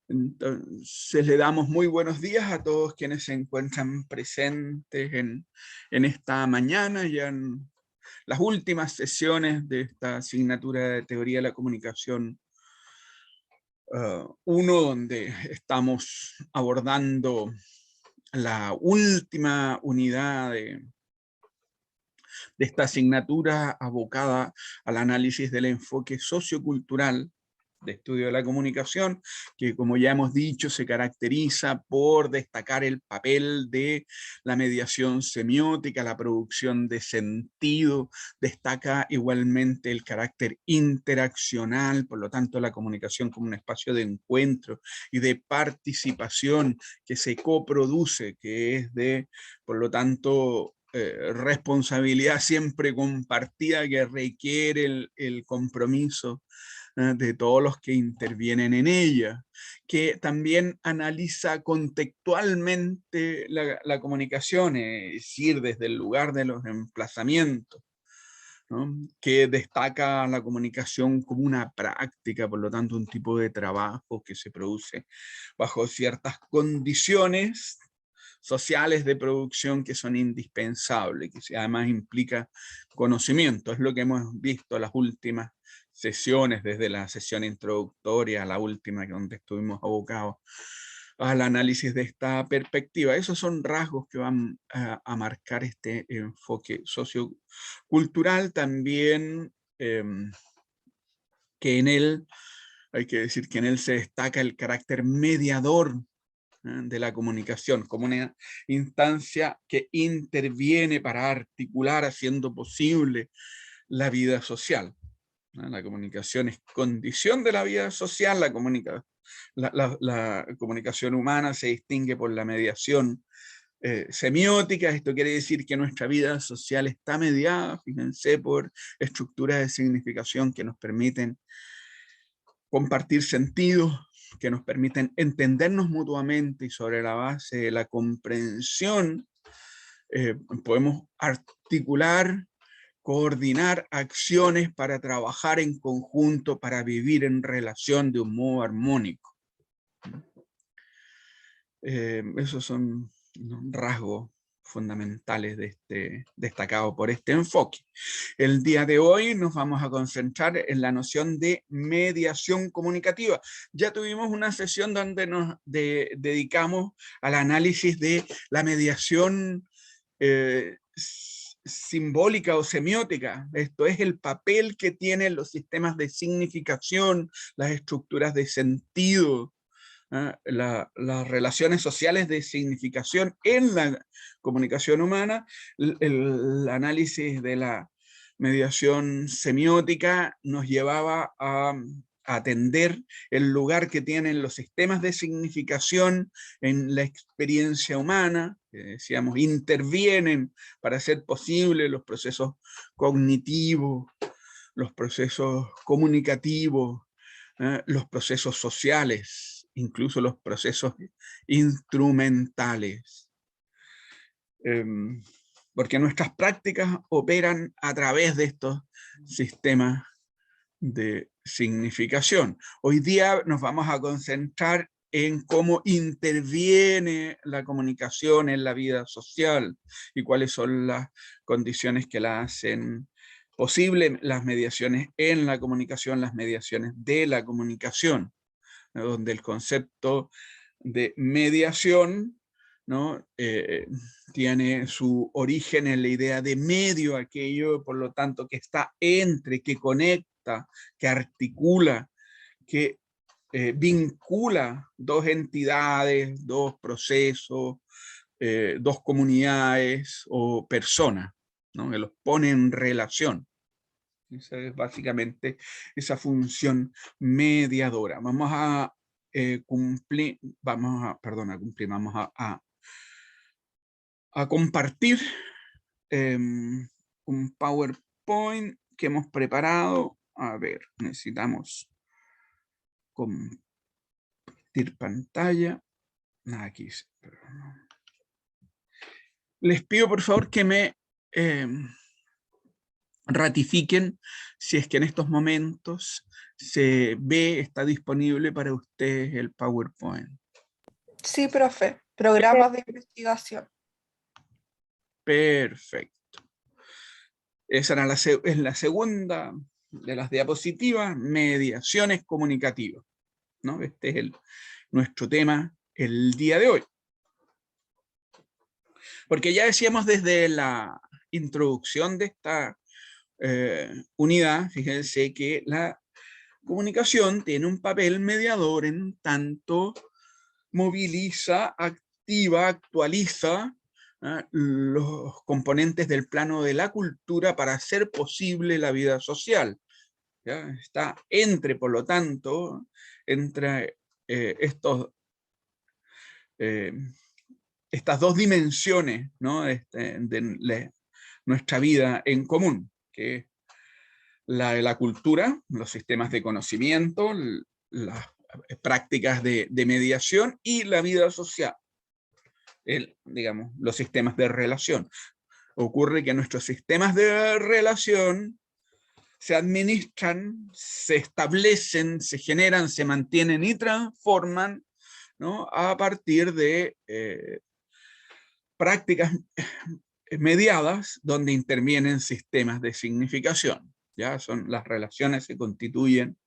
Entonces le damos muy buenos días a todos quienes se encuentran presentes en esta mañana, ya en las últimas sesiones de esta asignatura de Teoría de la Comunicación 1, donde estamos abordando la última unidad de esta asignatura abocada al análisis del enfoque sociocultural de estudio de la comunicación, que como ya hemos dicho se caracteriza por destacar el papel de la mediación semiótica, la producción de sentido, destaca igualmente el carácter interaccional, por lo tanto la comunicación como un espacio de encuentro y de participación que se coproduce, que es de, por lo tanto, responsabilidad siempre compartida que requiere el compromiso de todos los que intervienen en ella, que también analiza contextualmente la comunicación, es decir, desde el lugar de los emplazamientos, ¿no? Que destaca la comunicación como una práctica, por lo tanto un tipo de trabajo que se produce bajo ciertas condiciones sociales de producción que son indispensables, que además implica conocimiento. Es lo que hemos visto en las últimas sesiones, desde la sesión introductoria a la última, donde estuvimos abocados al análisis de esta perspectiva. Esos son rasgos que van a marcar este enfoque sociocultural. También que en él, hay que decir que en él se destaca el carácter mediador de la comunicación, como una instancia que interviene para articular, haciendo posible la vida social. La comunicación es condición de la vida social, la comunicación humana se distingue por la mediación semiótica. Esto quiere decir que nuestra vida social está mediada, fíjense, por estructuras de significación que nos permiten compartir sentidos, que nos permiten entendernos mutuamente, y sobre la base de la comprensión podemos articular, coordinar acciones para trabajar en conjunto, para vivir en relación de un modo armónico. Esos son rasgos fundamentales de destacado por este enfoque. El día de hoy nos vamos a concentrar en la noción de mediación comunicativa. Ya tuvimos una sesión donde nos dedicamos al análisis de la mediación simbólica o semiótica. Esto es el papel que tienen los sistemas de significación, las estructuras de sentido, las relaciones sociales de significación en la comunicación humana. El análisis de la mediación semiótica nos llevaba a atender el lugar que tienen los sistemas de significación en la experiencia humana, que decíamos intervienen para hacer posible los procesos cognitivos, los procesos comunicativos, los procesos sociales, incluso los procesos instrumentales. Porque nuestras prácticas operan a través de estos sistemas de significación. Hoy día nos vamos a concentrar en cómo interviene la comunicación en la vida social y cuáles son las condiciones que la hacen posible, las mediaciones en la comunicación, las mediaciones de la comunicación, ¿no? Donde el concepto de mediación, ¿no? Tiene su origen en la idea de medio, aquello, por lo tanto, que está entre, que conecta, que articula, que vincula dos entidades, dos procesos, dos comunidades o personas, ¿no? Que los pone en relación. Esa es básicamente esa función mediadora. Vamos a cumplir, vamos a compartir un PowerPoint que hemos preparado. A ver, necesitamos compartir pantalla. Aquí. Les pido por favor que me ratifiquen si es que en estos momentos se ve, está disponible para ustedes el PowerPoint. Sí, profe. Programas de investigación. Perfecto. Esa era es la segunda de las diapositivas, mediaciones comunicativas, ¿no? Este es nuestro tema el día de hoy. Porque ya decíamos desde la introducción de esta unidad, fíjense que la comunicación tiene un papel mediador en tanto moviliza, activa, actualiza los componentes del plano de la cultura para hacer posible la vida social. ¿Ya? Está por lo tanto, entre estas dos dimensiones, ¿no? de nuestra vida en común, que es la de la cultura, los sistemas de conocimiento, las prácticas de mediación y la vida social, digamos, los sistemas de relación. Ocurre que nuestros sistemas de relación se administran, se establecen, se generan, se mantienen y transforman, ¿no? A partir de prácticas mediadas donde intervienen sistemas de significación. ¿Ya? Las relaciones se constituyen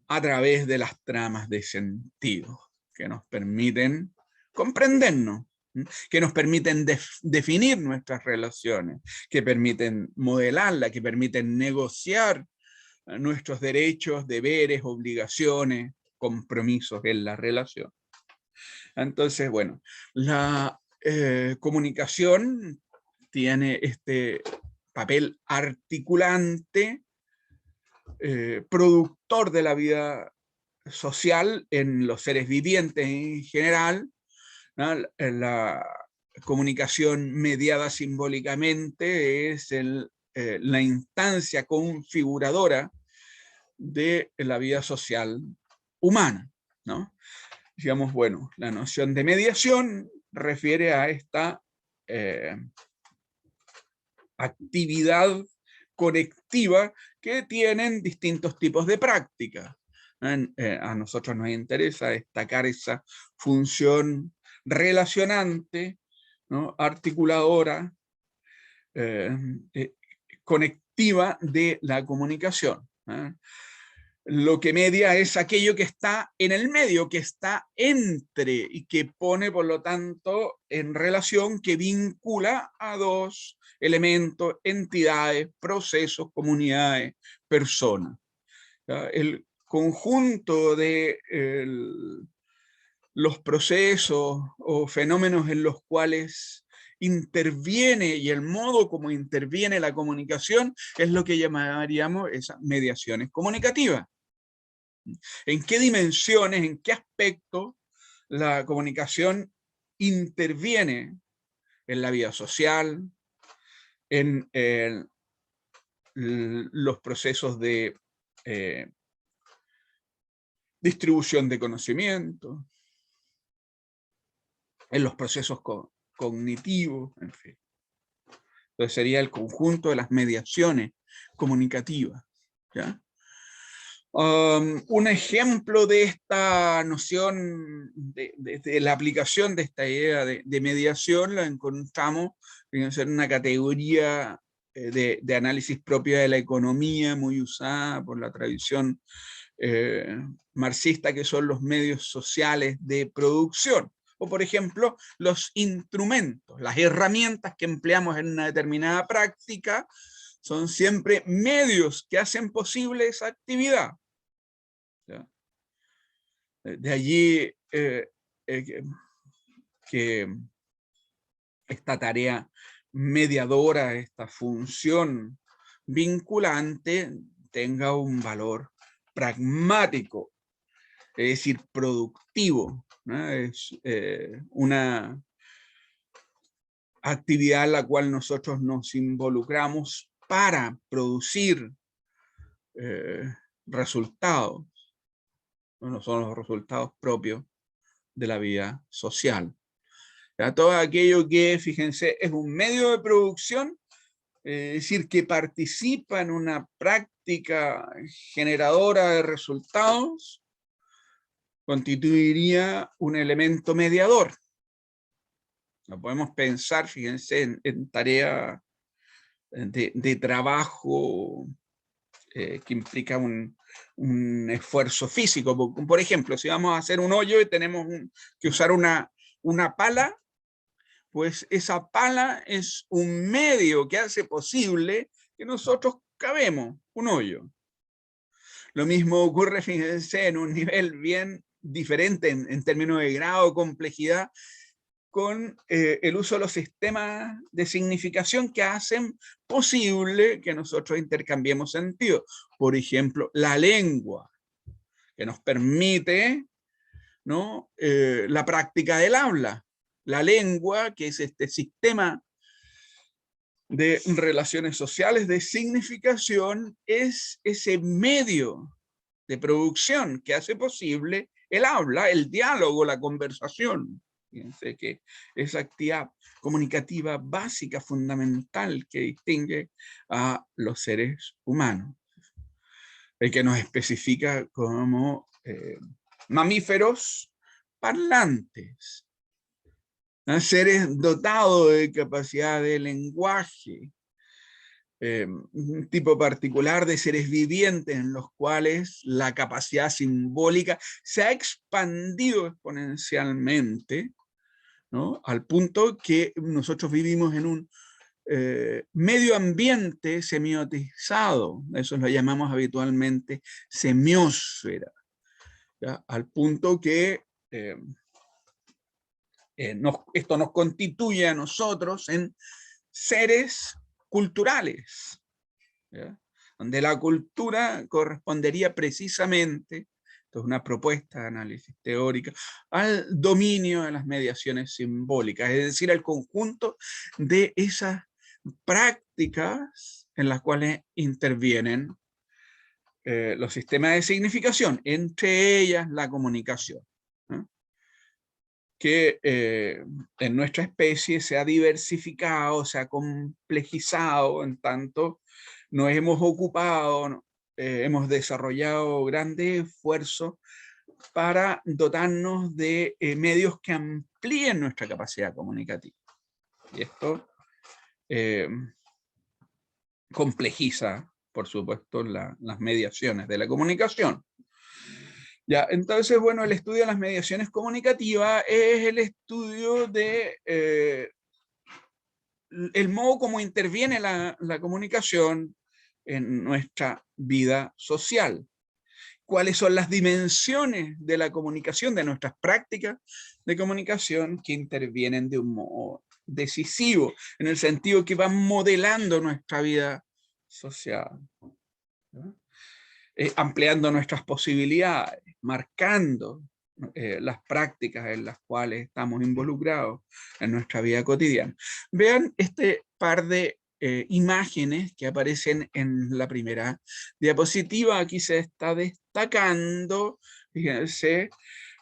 a través de las tramas de sentido que nos permiten comprendernos, que nos permiten definir nuestras relaciones, que permiten modelarlas, que permiten negociar nuestros derechos, deberes, obligaciones, compromisos en la relación. Entonces, bueno, la comunicación tiene este papel articulante, productor de la vida social en los seres vivientes en general, ¿no? La comunicación mediada simbólicamente es la instancia configuradora de la vida social humana, ¿no? Digamos, bueno, la noción de mediación refiere a esta actividad conectiva que tienen distintos tipos de prácticas. A nosotros nos interesa destacar esa función relacionante, ¿no? Articuladora, conectiva de la comunicación. Lo que media es aquello que está en el medio, que está entre y que pone, por lo tanto, en relación, que vincula a dos elementos, entidades, procesos, comunidades, personas. ¿Ya? El conjunto de los procesos o fenómenos en los cuales interviene y el modo como interviene la comunicación es lo que llamaríamos esas mediaciones comunicativas. ¿En qué dimensiones, en qué aspectos la comunicación interviene en la vida social, en los procesos de distribución de conocimiento, en los procesos cognitivos, en fin? Entonces sería el conjunto de las mediaciones comunicativas, ¿ya? Un ejemplo de esta noción, de la aplicación de esta idea de mediación, la encontramos en una categoría de análisis propia de la economía, muy usada por la tradición marxista, que son los medios sociales de producción. O, por ejemplo, los instrumentos, las herramientas que empleamos en una determinada práctica, son siempre medios que hacen posible esa actividad. ¿Ya? De allí que esta tarea mediadora, esta función vinculante, tenga un valor pragmático, es decir, productivo, ¿no? Es una actividad en la cual nosotros nos involucramos para producir resultados, no son los resultados propios de la vida social. ¿Ya? Todo aquello que, fíjense, es un medio de producción es decir, que participa en una práctica generadora de resultados, constituiría un elemento mediador. No podemos pensar, fíjense, en tareas de trabajo que implica un esfuerzo físico. Por ejemplo, si vamos a hacer un hoyo y tenemos que usar una pala, pues esa pala es un medio que hace posible que nosotros cavemos un hoyo. Lo mismo ocurre, fíjense, en un nivel bien diferente en términos de grado de complejidad, con el uso de los sistemas de significación que hacen posible que nosotros intercambiemos sentido. Por ejemplo, la lengua, que nos permite, ¿no?, la práctica del habla. La lengua, que es este sistema de relaciones sociales, de significación, es ese medio de producción que hace posible el habla, el diálogo, la conversación. Fíjense que esa actividad comunicativa básica, fundamental, que distingue a los seres humanos, el que nos especifica como mamíferos parlantes, ¿no?, seres dotados de capacidad de lenguaje, un tipo particular de seres vivientes en los cuales la capacidad simbólica se ha expandido exponencialmente, ¿no?, al punto que nosotros vivimos en un medio ambiente semiotizado. Eso lo llamamos habitualmente semiósfera, ¿ya?, al punto que esto nos constituye a nosotros en seres culturales, ¿ya?, donde la cultura correspondería precisamente, esto es una propuesta de análisis teórica, al dominio de las mediaciones simbólicas, es decir, al conjunto de esas prácticas en las cuales intervienen los sistemas de significación, entre ellas la comunicación, ¿no?, que en nuestra especie se ha diversificado, se ha complejizado, en tanto nos hemos ocupado, ¿no?, hemos desarrollado grandes esfuerzos para dotarnos de medios que amplíen nuestra capacidad comunicativa. Y esto complejiza, por supuesto, las mediaciones de la comunicación. Ya, entonces, bueno, el estudio de las mediaciones comunicativas es el estudio de el modo como interviene la comunicación en nuestra vida social. Cuáles son las dimensiones de la comunicación, de nuestras prácticas de comunicación que intervienen de un modo decisivo, en el sentido que van modelando nuestra vida social, ¿no?, ampliando nuestras posibilidades, marcando las prácticas en las cuales estamos involucrados en nuestra vida cotidiana. Vean este par de imágenes que aparecen en la primera diapositiva. Aquí se está destacando, fíjense,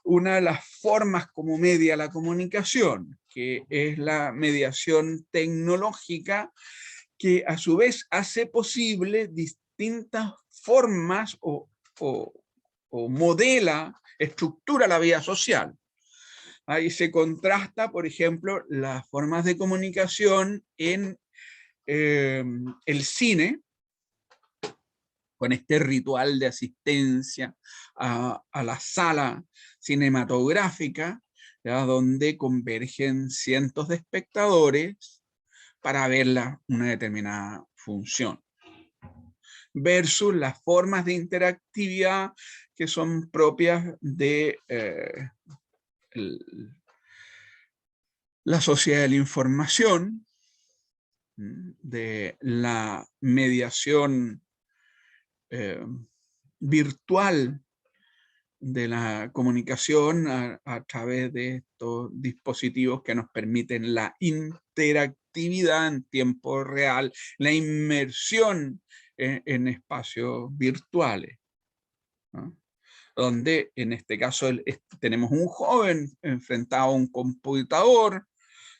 una de las formas como media la comunicación, que es la mediación tecnológica, que a su vez hace posible distintas formas o modela, estructura la vida social. Ahí se contrasta, por ejemplo, las formas de comunicación en el cine, con este ritual de asistencia a la sala cinematográfica, ¿ya?, donde convergen cientos de espectadores para ver una determinada función, versus las formas de interactividad que son propias de la sociedad de la información, de la mediación virtual de la comunicación a través de estos dispositivos que nos permiten la interactividad en tiempo real, la inmersión en espacios virtuales, ¿no?, donde en este caso tenemos un joven enfrentado a un computador,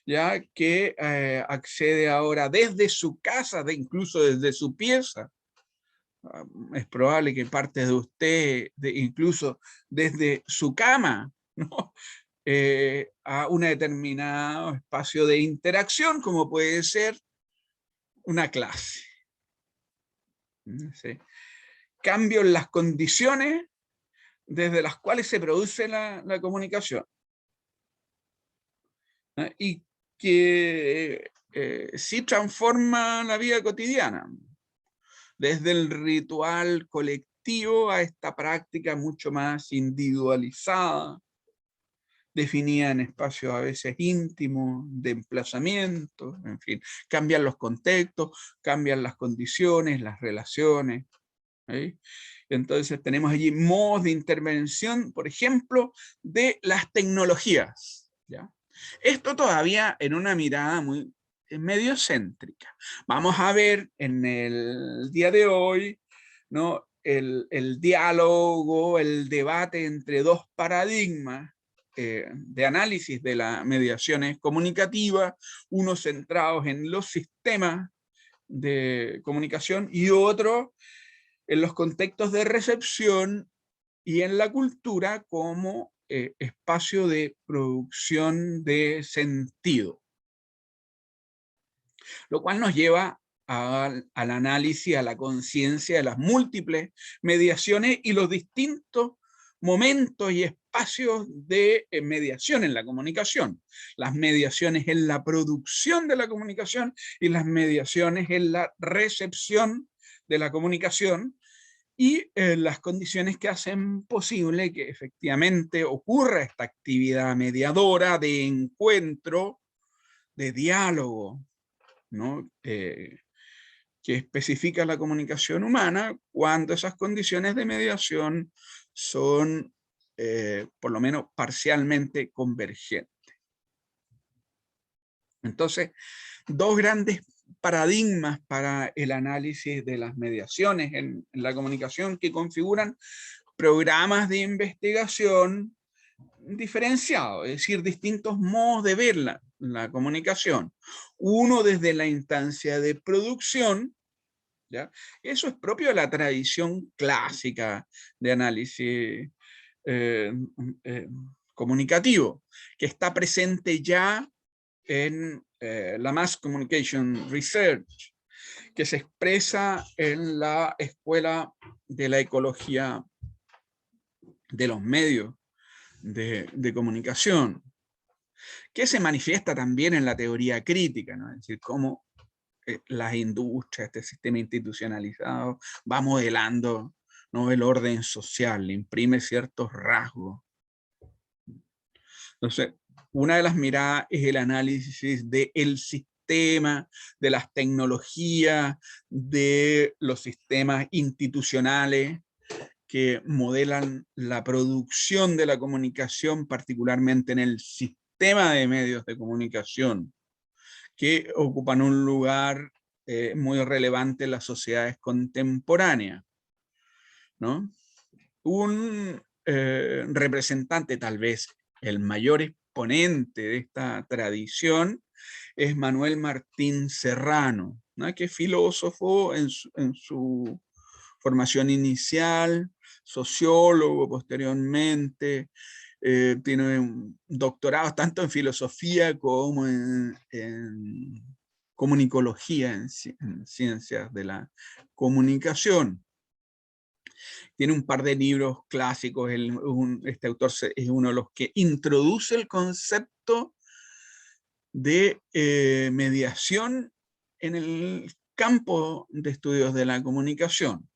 ya que accede ahora desde su casa, incluso desde su pieza. Es probable que parte de usted, incluso desde su cama, ¿no? A un determinado espacio de interacción, como puede ser una clase. ¿Sí? Cambio en las condiciones desde las cuales se produce la comunicación. Y que sí transforma la vida cotidiana, desde el ritual colectivo a esta práctica mucho más individualizada, definida en espacios a veces íntimos, de emplazamiento, en fin, cambian los contextos, cambian las condiciones, las relaciones. ¿Sí? Entonces tenemos allí modos de intervención, por ejemplo, de las tecnologías, ¿ya? Esto todavía en una mirada muy mediocéntrica. Vamos a ver en el día de hoy, ¿no? El diálogo, el debate entre dos paradigmas de análisis de las mediaciones comunicativas, unos centrados en los sistemas de comunicación y otros en los contextos de recepción y en la cultura como espacio de producción de sentido. Lo cual nos lleva al análisis, a la conciencia de las múltiples mediaciones y los distintos momentos y espacios de mediación en la comunicación. Las mediaciones en la producción de la comunicación y las mediaciones en la recepción de la comunicación, y las condiciones que hacen posible que efectivamente ocurra esta actividad mediadora de encuentro, de diálogo, ¿no? Que especifica la comunicación humana cuando esas condiciones de mediación son por lo menos parcialmente convergentes. Entonces, dos grandes paradigmas para el análisis de las mediaciones en la comunicación que configuran programas de investigación diferenciados, es decir, distintos modos de ver la comunicación. Uno desde la instancia de producción, ¿ya? Eso es propio de la tradición clásica de análisis eh, eh, comunicativo, que está presente ya en la Mass Communication Research, que se expresa en la Escuela de la Ecología de los Medios de Comunicación, que se manifiesta también en la teoría crítica, ¿no? Es decir, cómo las industrias, este sistema institucionalizado, va modelando, ¿no?, el orden social, le imprime ciertos rasgos. Entonces, una de las miradas es el análisis del sistema, de las tecnologías, de los sistemas institucionales que modelan la producción de la comunicación, particularmente en el sistema de medios de comunicación, que ocupan un lugar muy relevante en las sociedades contemporáneas, ¿no? Un representante, tal vez el mayor exponente de esta tradición, es Manuel Martín Serrano, ¿no?, que es filósofo en su formación inicial, sociólogo posteriormente, tiene un doctorado tanto en filosofía como en comunicología, en ciencias de la comunicación. Tiene un par de libros clásicos, este autor es uno de los que introduce el concepto de mediación en el campo de estudios de la comunicación.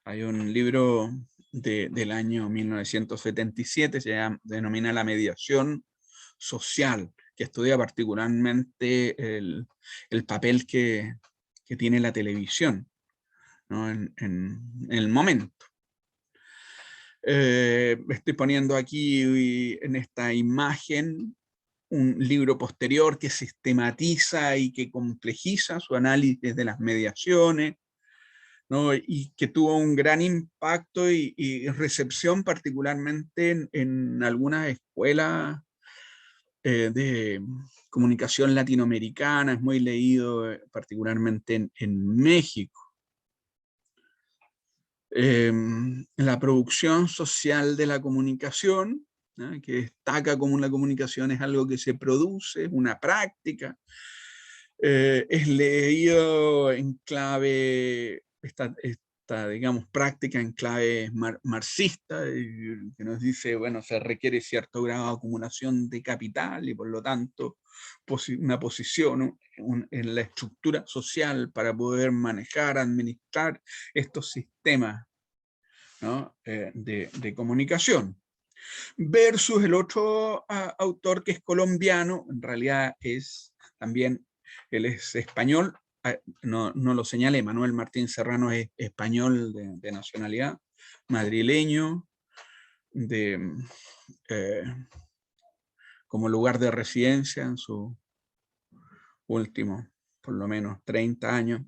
Hay un libro del año 1977, denomina La mediación social, que estudia particularmente el papel que tiene la televisión, ¿no?, en el momento. Estoy poniendo aquí en esta imagen un libro posterior que sistematiza y que complejiza su análisis de las mediaciones, ¿no?, y que tuvo un gran impacto y recepción particularmente en algunas escuelas de comunicación latinoamericana, es muy leído particularmente en México. La producción social de la comunicación, ¿no? Que destaca como la comunicación es algo que se produce, es una práctica, es leído en clave, esta, digamos, práctica en clave marxista, que nos dice, bueno, se requiere cierto grado de acumulación de capital y por lo tanto una posición en la estructura social para poder manejar, administrar estos sistemas, ¿no? de comunicación. Versus el otro autor que es colombiano, en realidad es también, él es español, no lo señalé, Manuel Martín Serrano es español de nacionalidad, madrileño, como lugar de residencia en su último, por lo menos 30 años.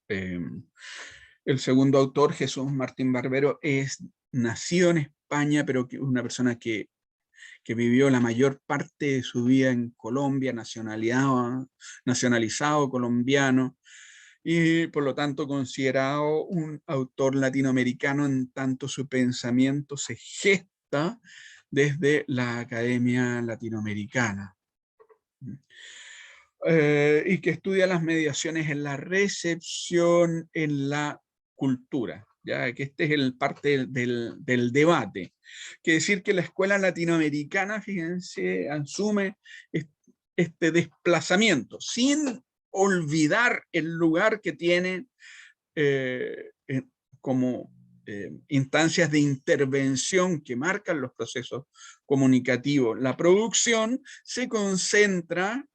El segundo autor, Jesús Martín Barbero, es nacido en España, pero una persona que vivió la mayor parte de su vida en Colombia, nacionalizado colombiano, y por lo tanto considerado un autor latinoamericano en tanto su pensamiento se gesta desde la Academia Latinoamericana. Y que estudia las mediaciones en la recepción, en la cultura, ya que este es el parte del debate. Quiere decir que la escuela latinoamericana, fíjense, asume este desplazamiento, sin olvidar el lugar que tiene como instancias de intervención que marcan los procesos comunicativos. La producción se concentra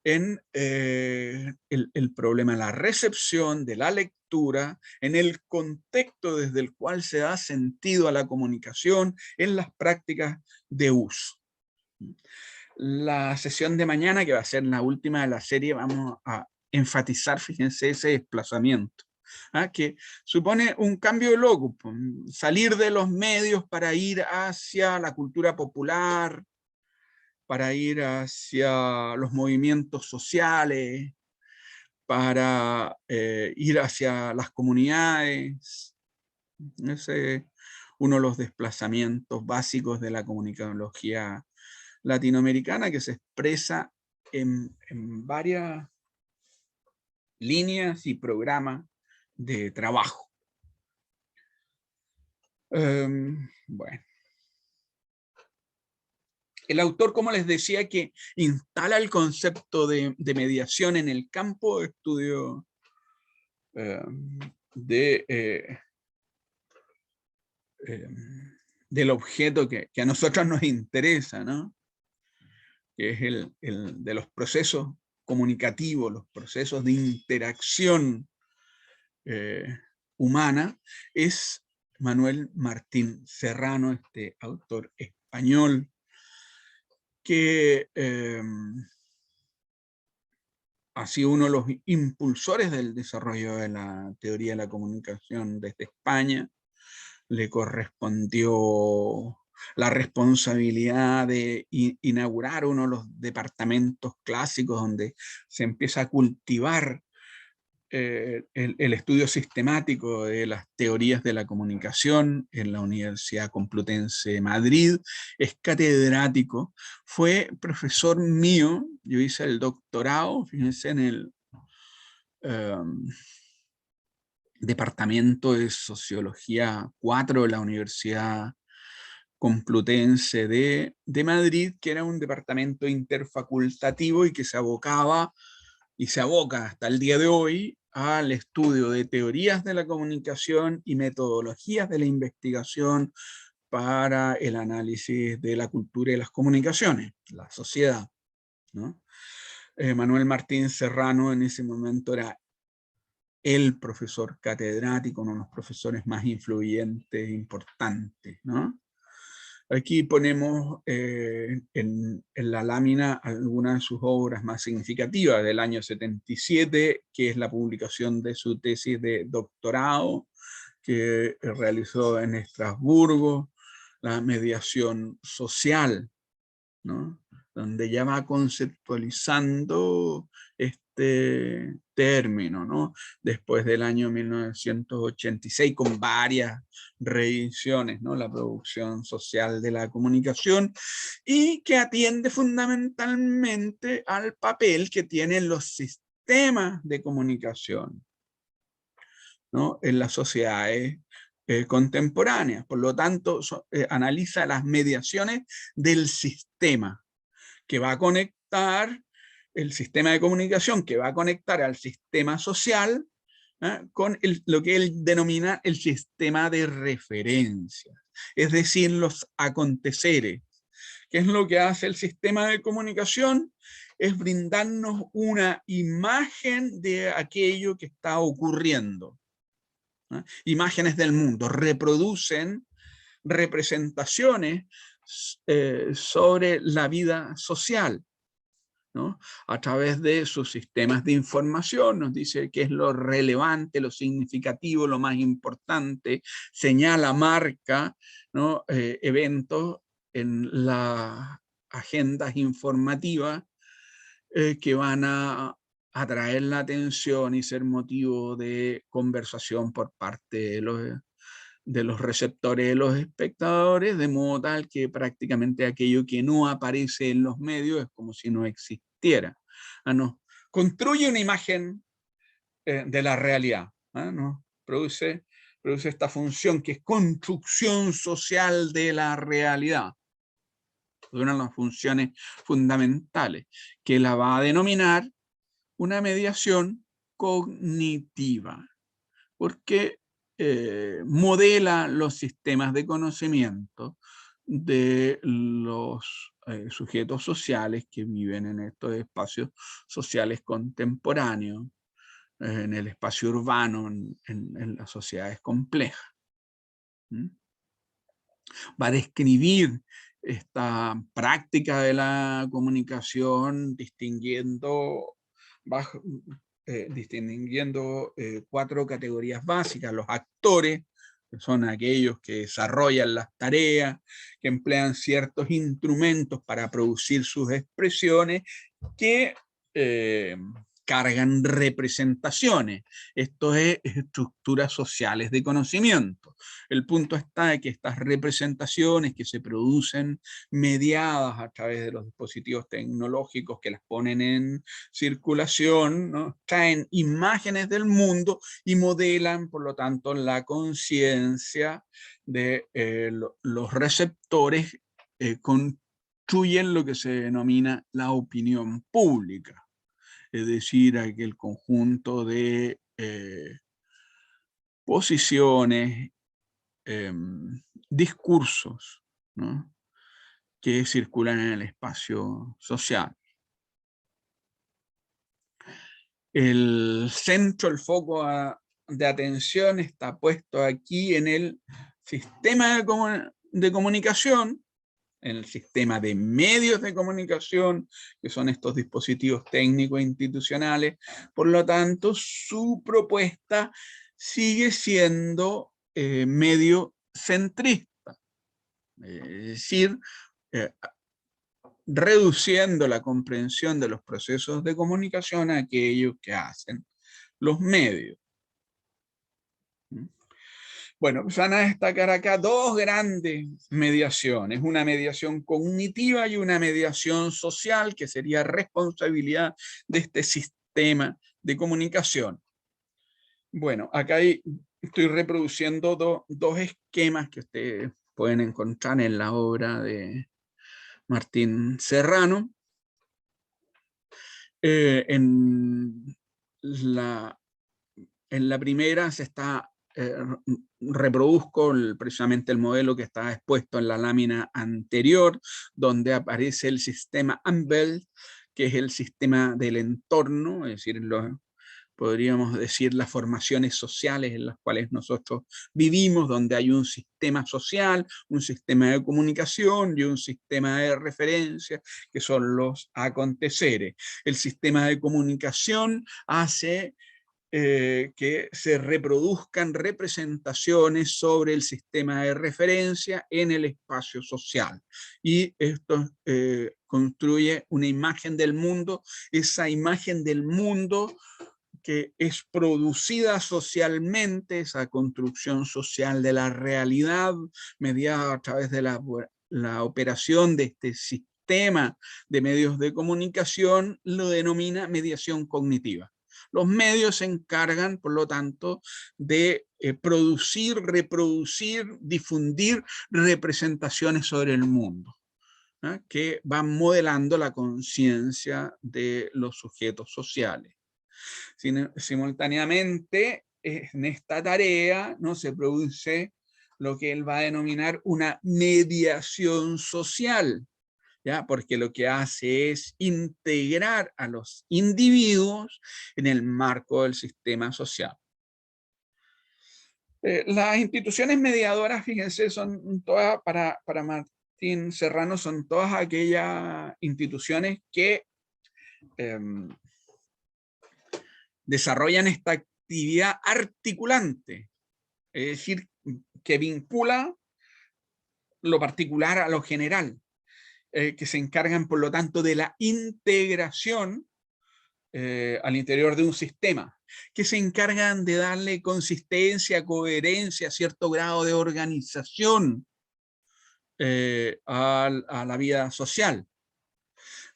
en el problema de la recepción, de la lectura, en el contexto desde el cual se da sentido a la comunicación, en las prácticas de uso. La sesión de mañana, que va a ser la última de la serie, vamos a enfatizar, fíjense, ese desplazamiento, que supone un cambio de locus, salir de los medios para ir hacia la cultura popular, para ir hacia los movimientos sociales, para ir hacia las comunidades. Ese es uno de los desplazamientos básicos de la comunicología latinoamericana, que se expresa en varias líneas y programas de trabajo. Bueno. El autor, como les decía, que instala el concepto de mediación en el campo de estudio del objeto que a nosotros nos interesa, ¿no? Que es el de los procesos comunicativos, los procesos de interacción humana, es Manuel Martín Serrano, este autor español, que ha sido uno de los impulsores del desarrollo de la teoría de la comunicación desde España. Le correspondió la responsabilidad de inaugurar uno de los departamentos clásicos donde se empieza a cultivar el estudio sistemático de las teorías de la comunicación en la Universidad Complutense de Madrid. Es catedrático, fue profesor mío, yo hice el doctorado, fíjense, en el Departamento de Sociología 4 de la Universidad Complutense de Madrid, que era un departamento interfacultativo y que se abocaba y se aboca hasta el día de hoy al estudio de teorías de la comunicación y metodologías de la investigación para el análisis de la cultura y las comunicaciones, la sociedad, ¿no? Manuel Martín Serrano en ese momento era el profesor catedrático, uno de los profesores más influyentes e importantes, ¿no? Aquí ponemos en la lámina algunas de sus obras más significativas del año 77, que es la publicación de su tesis de doctorado que realizó en Estrasburgo, la mediación social, ¿no? Donde ya va conceptualizando este término, ¿no? Después del año 1986, con varias revisiones, ¿no? La producción social de la comunicación, y que atiende fundamentalmente al papel que tienen los sistemas de comunicación, ¿no? En las sociedades contemporáneas. Por lo tanto, analiza las mediaciones del sistema que va a conectar, el sistema de comunicación que va a conectar al sistema social, con lo que él denomina el sistema de referencia, es decir, los aconteceres. ¿Qué es lo que hace el sistema de comunicación? Es brindarnos una imagen de aquello que está ocurriendo. Imágenes del mundo, reproducen representaciones sobre la vida social, ¿no? A través de sus sistemas de información, nos dice qué es lo relevante, lo significativo, lo más importante, señala, marca, ¿no? Eventos en las agendas informativas que van a atraer la atención y ser motivo de conversación por parte de los receptores, de los espectadores, de modo tal que prácticamente aquello que no aparece en los medios es como si no existiera. No. Construye una imagen de la realidad, ¿no? Produce esta función que es construcción social de la realidad. Una de las funciones fundamentales, que la va a denominar una mediación cognitiva, porque modela los sistemas de conocimiento de los sujetos sociales que viven en estos espacios sociales contemporáneos, en el espacio urbano, en las sociedades complejas. Va a describir esta práctica de la comunicación distinguiendo cuatro categorías básicas: los actores, que son aquellos que desarrollan las tareas, que emplean ciertos instrumentos para producir sus expresiones, que cargan representaciones. Esto es estructuras sociales de conocimiento. El punto está en que estas representaciones que se producen mediadas a través de los dispositivos tecnológicos que las ponen en circulación, ¿no? Traen imágenes del mundo y modelan, por lo tanto, la conciencia de los receptores, construyen lo que se denomina la opinión pública. Es decir, aquel conjunto de posiciones, discursos, ¿no? Que circulan en el espacio social. El centro, el foco de atención está puesto aquí en el sistema de comunicación, en el sistema de medios de comunicación, que son estos dispositivos técnicos institucionales. Por lo tanto, su propuesta sigue siendo medio centrista, es decir, reduciendo la comprensión de los procesos de comunicación a aquellos que hacen los medios. Bueno, pues van a destacar acá dos grandes mediaciones: una mediación cognitiva y una mediación social, que sería responsabilidad de este sistema de comunicación. Bueno, acá estoy reproduciendo dos esquemas que ustedes pueden encontrar en la obra de Martín Serrano. En la primera se está, reproduzco precisamente el modelo que está expuesto en la lámina anterior, donde aparece el sistema Umbel, que es el sistema del entorno, es decir, podríamos decir las formaciones sociales en las cuales nosotros vivimos, donde hay un sistema social, un sistema de comunicación y un sistema de referencia, que son los aconteceres. El sistema de comunicación hace que se reproduzcan representaciones sobre el sistema de referencia en el espacio social. Y esto construye una imagen del mundo, esa imagen del mundo que es producida socialmente, esa construcción social de la realidad, mediada a través de la operación de este sistema de medios de comunicación, lo denomina mediación cognitiva. Los medios se encargan, por lo tanto, de producir, reproducir, difundir representaciones sobre el mundo, que van modelando la conciencia de los sujetos sociales. Simultáneamente, en esta tarea no se produce lo que él va a denominar una mediación social, ¿ya? Porque lo que hace es integrar a los individuos en el marco del sistema social. Las instituciones mediadoras, fíjense, son todas, para Martín Serrano, son todas aquellas instituciones que desarrollan esta actividad articulante, es decir, que vincula lo particular a lo general, que se encargan, por lo tanto, de la integración al interior de un sistema, que se encargan de darle consistencia, coherencia, cierto grado de organización a la vida social.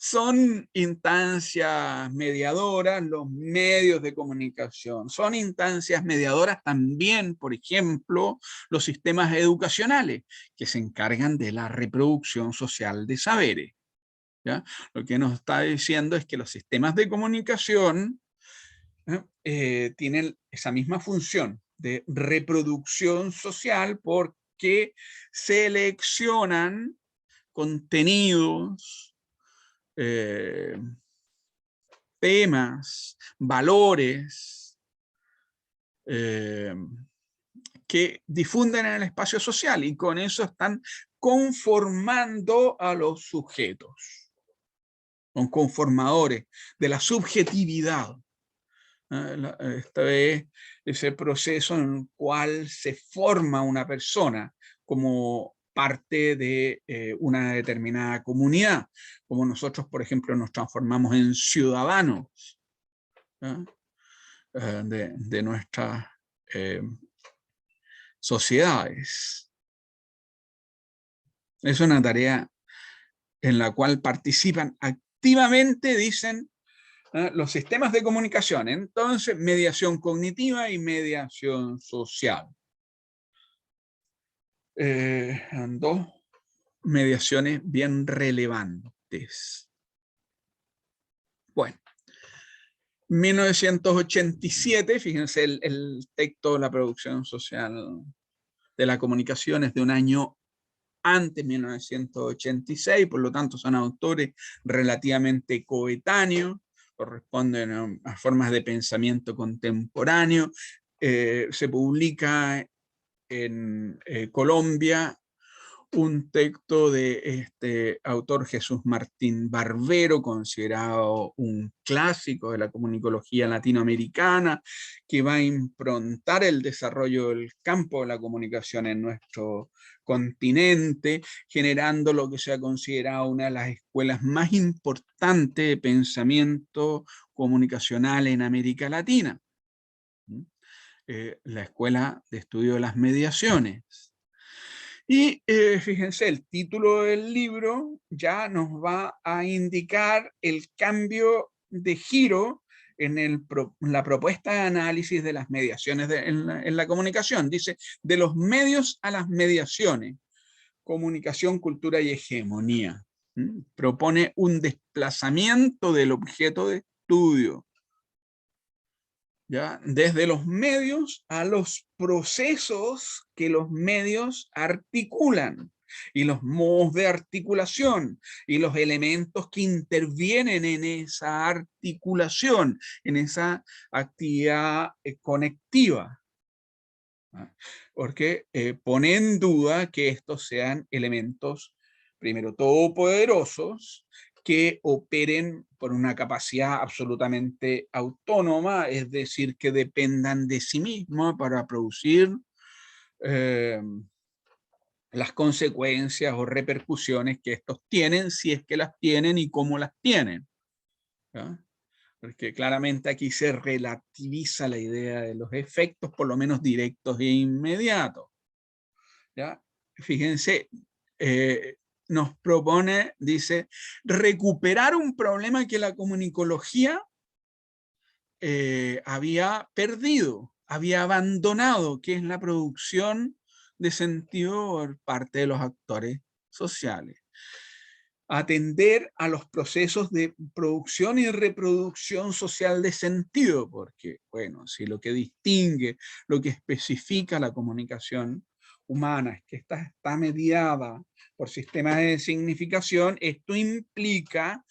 Son instancias mediadoras los medios de comunicación. Son instancias mediadoras también, por ejemplo, los sistemas educacionales, que se encargan de la reproducción social de saberes, ¿ya? Lo que nos está diciendo es que los sistemas de comunicación tienen esa misma función de reproducción social porque seleccionan contenidos, temas, valores que difunden en el espacio social, y con eso están conformando a los sujetos. Son conformadores de la subjetividad. Este es ese proceso en el cual se forma una persona como parte de una determinada comunidad, como nosotros, por ejemplo, nos transformamos en ciudadanos de nuestras sociedades. Es una tarea en la cual participan activamente, dicen, los sistemas de comunicación. Entonces, mediación cognitiva y mediación social. Dos mediaciones bien relevantes. Bueno, 1987, fíjense el texto de la producción social de la comunicación es de un año antes, 1986, por lo tanto son autores relativamente coetáneos, corresponden a formas de pensamiento contemporáneo. Se publica en Colombia un texto de este autor Jesús Martín Barbero, considerado un clásico de la comunicología latinoamericana, que va a improntar el desarrollo del campo de la comunicación en nuestro continente, generando lo que se ha considerado una de las escuelas más importantes de pensamiento comunicacional en América Latina, la Escuela de Estudio de las Mediaciones. Y fíjense, el título del libro ya nos va a indicar el cambio de giro en la propuesta de análisis de las mediaciones en la comunicación. Dice, de los medios a las mediaciones, comunicación, cultura y hegemonía. Propone un desplazamiento del objeto de estudio, ¿ya? Desde los medios a los procesos que los medios articulan, y los modos de articulación, y los elementos que intervienen en esa articulación, en esa actividad conectiva. Porque pone en duda que estos sean elementos, primero, todopoderosos, que operen por una capacidad absolutamente autónoma, es decir, que dependan de sí mismos para producir las consecuencias o repercusiones que estos tienen, si es que las tienen y cómo las tienen, ¿ya? Porque claramente aquí se relativiza la idea de los efectos, por lo menos directos e inmediatos, ¿ya? Fíjense, nos propone, dice, recuperar un problema que la comunicología había perdido, había abandonado, que es la producción de sentido por parte de los actores sociales. Atender a los procesos de producción y reproducción social de sentido, porque, bueno, si lo que distingue, lo que especifica la comunicación humana es que está mediada por sistemas de significación, esto implica,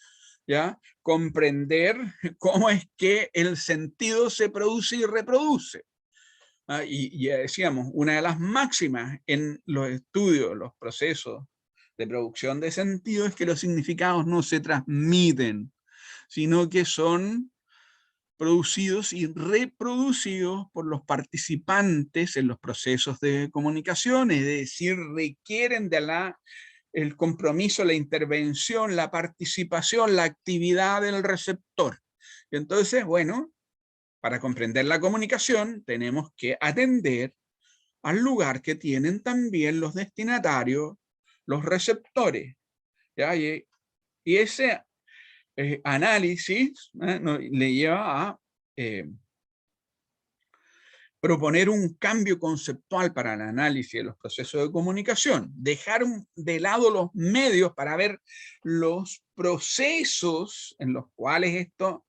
¿ya?, comprender cómo es que el sentido se produce y reproduce. Y ya decíamos, una de las máximas en los estudios, los procesos de producción de sentido es que los significados no se transmiten, sino que son producidos y reproducidos por los participantes en los procesos de comunicación, es decir, requieren de el compromiso, la intervención, la participación, la actividad del receptor. Y entonces, bueno, para comprender la comunicación tenemos que atender al lugar que tienen también los destinatarios, los receptores, ¿ya? Y ese análisis le lleva a proponer un cambio conceptual para el análisis de los procesos de comunicación, dejar de lado los medios para ver los procesos en los cuales esto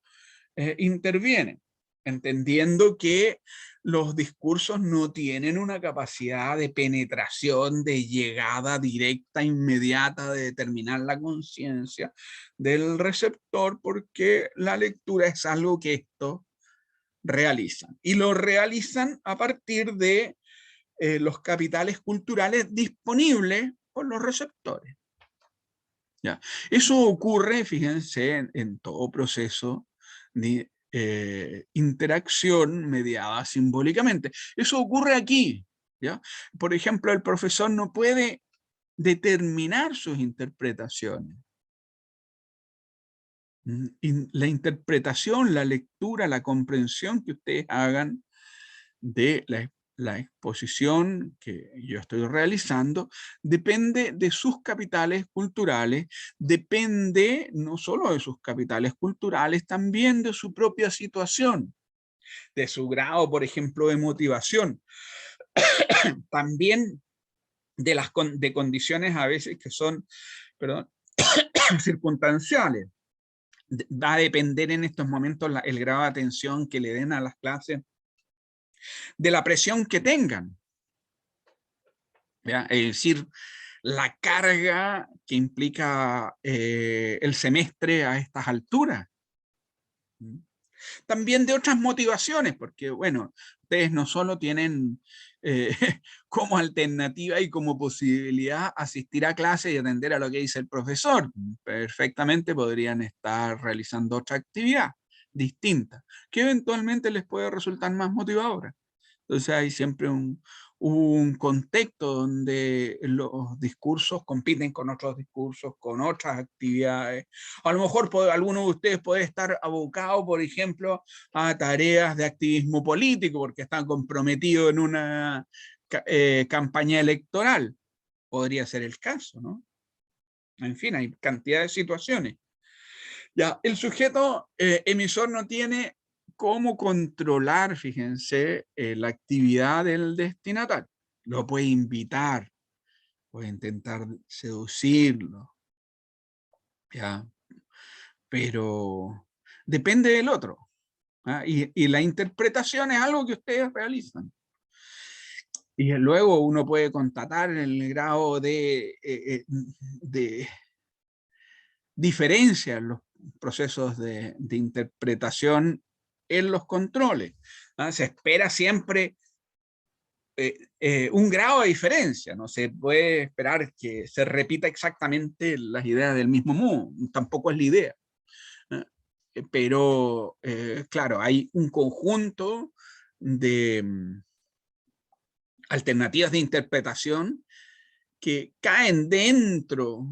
interviene, entendiendo que los discursos no tienen una capacidad de penetración, de llegada directa, inmediata, de determinar la conciencia del receptor, porque la lectura es algo que estos realizan. Y lo realizan a partir de los capitales culturales disponibles por los receptores. ¿Ya? Eso ocurre, fíjense, en todo proceso de interacción mediada simbólicamente. Eso ocurre aquí, ¿ya? Por ejemplo, el profesor no puede determinar sus interpretaciones. Y la interpretación, la lectura, la comprensión que ustedes hagan de la exposición que yo estoy realizando depende de sus capitales culturales, depende no solo de sus capitales culturales, también de su propia situación, de su grado, por ejemplo, de motivación, también de las de condiciones a veces que son, perdón, circunstanciales. Va a depender en estos momentos el grado de atención que le den a las clases, de la presión que tengan, ¿ya? Es decir, la carga que implica el semestre a estas alturas. También de otras motivaciones, porque bueno, ustedes no solo tienen como alternativa y como posibilidad asistir a clase y atender a lo que dice el profesor, perfectamente podrían estar realizando otra actividad distinta, que eventualmente les puede resultar más motivadora. Entonces hay siempre un contexto donde los discursos compiten con otros discursos, con otras actividades. A lo mejor alguno de ustedes puede estar abocado, por ejemplo, a tareas de activismo político porque están comprometidos en una campaña electoral. Podría ser el caso, ¿no? En fin, hay cantidad de situaciones. Ya, el sujeto emisor no tiene cómo controlar, fíjense, la actividad del destinatario. Lo puede invitar, puede intentar seducirlo, ¿ya? Pero depende del otro. ¿Ah? Y la interpretación es algo que ustedes realizan. Y luego uno puede constatar el grado de diferencia en los procesos de interpretación en los controles. ¿Ah? Se espera siempre un grado de diferencia, no se puede esperar que se repita exactamente las ideas del mismo modo, tampoco es la idea. Pero, claro, hay un conjunto de alternativas de interpretación que caen dentro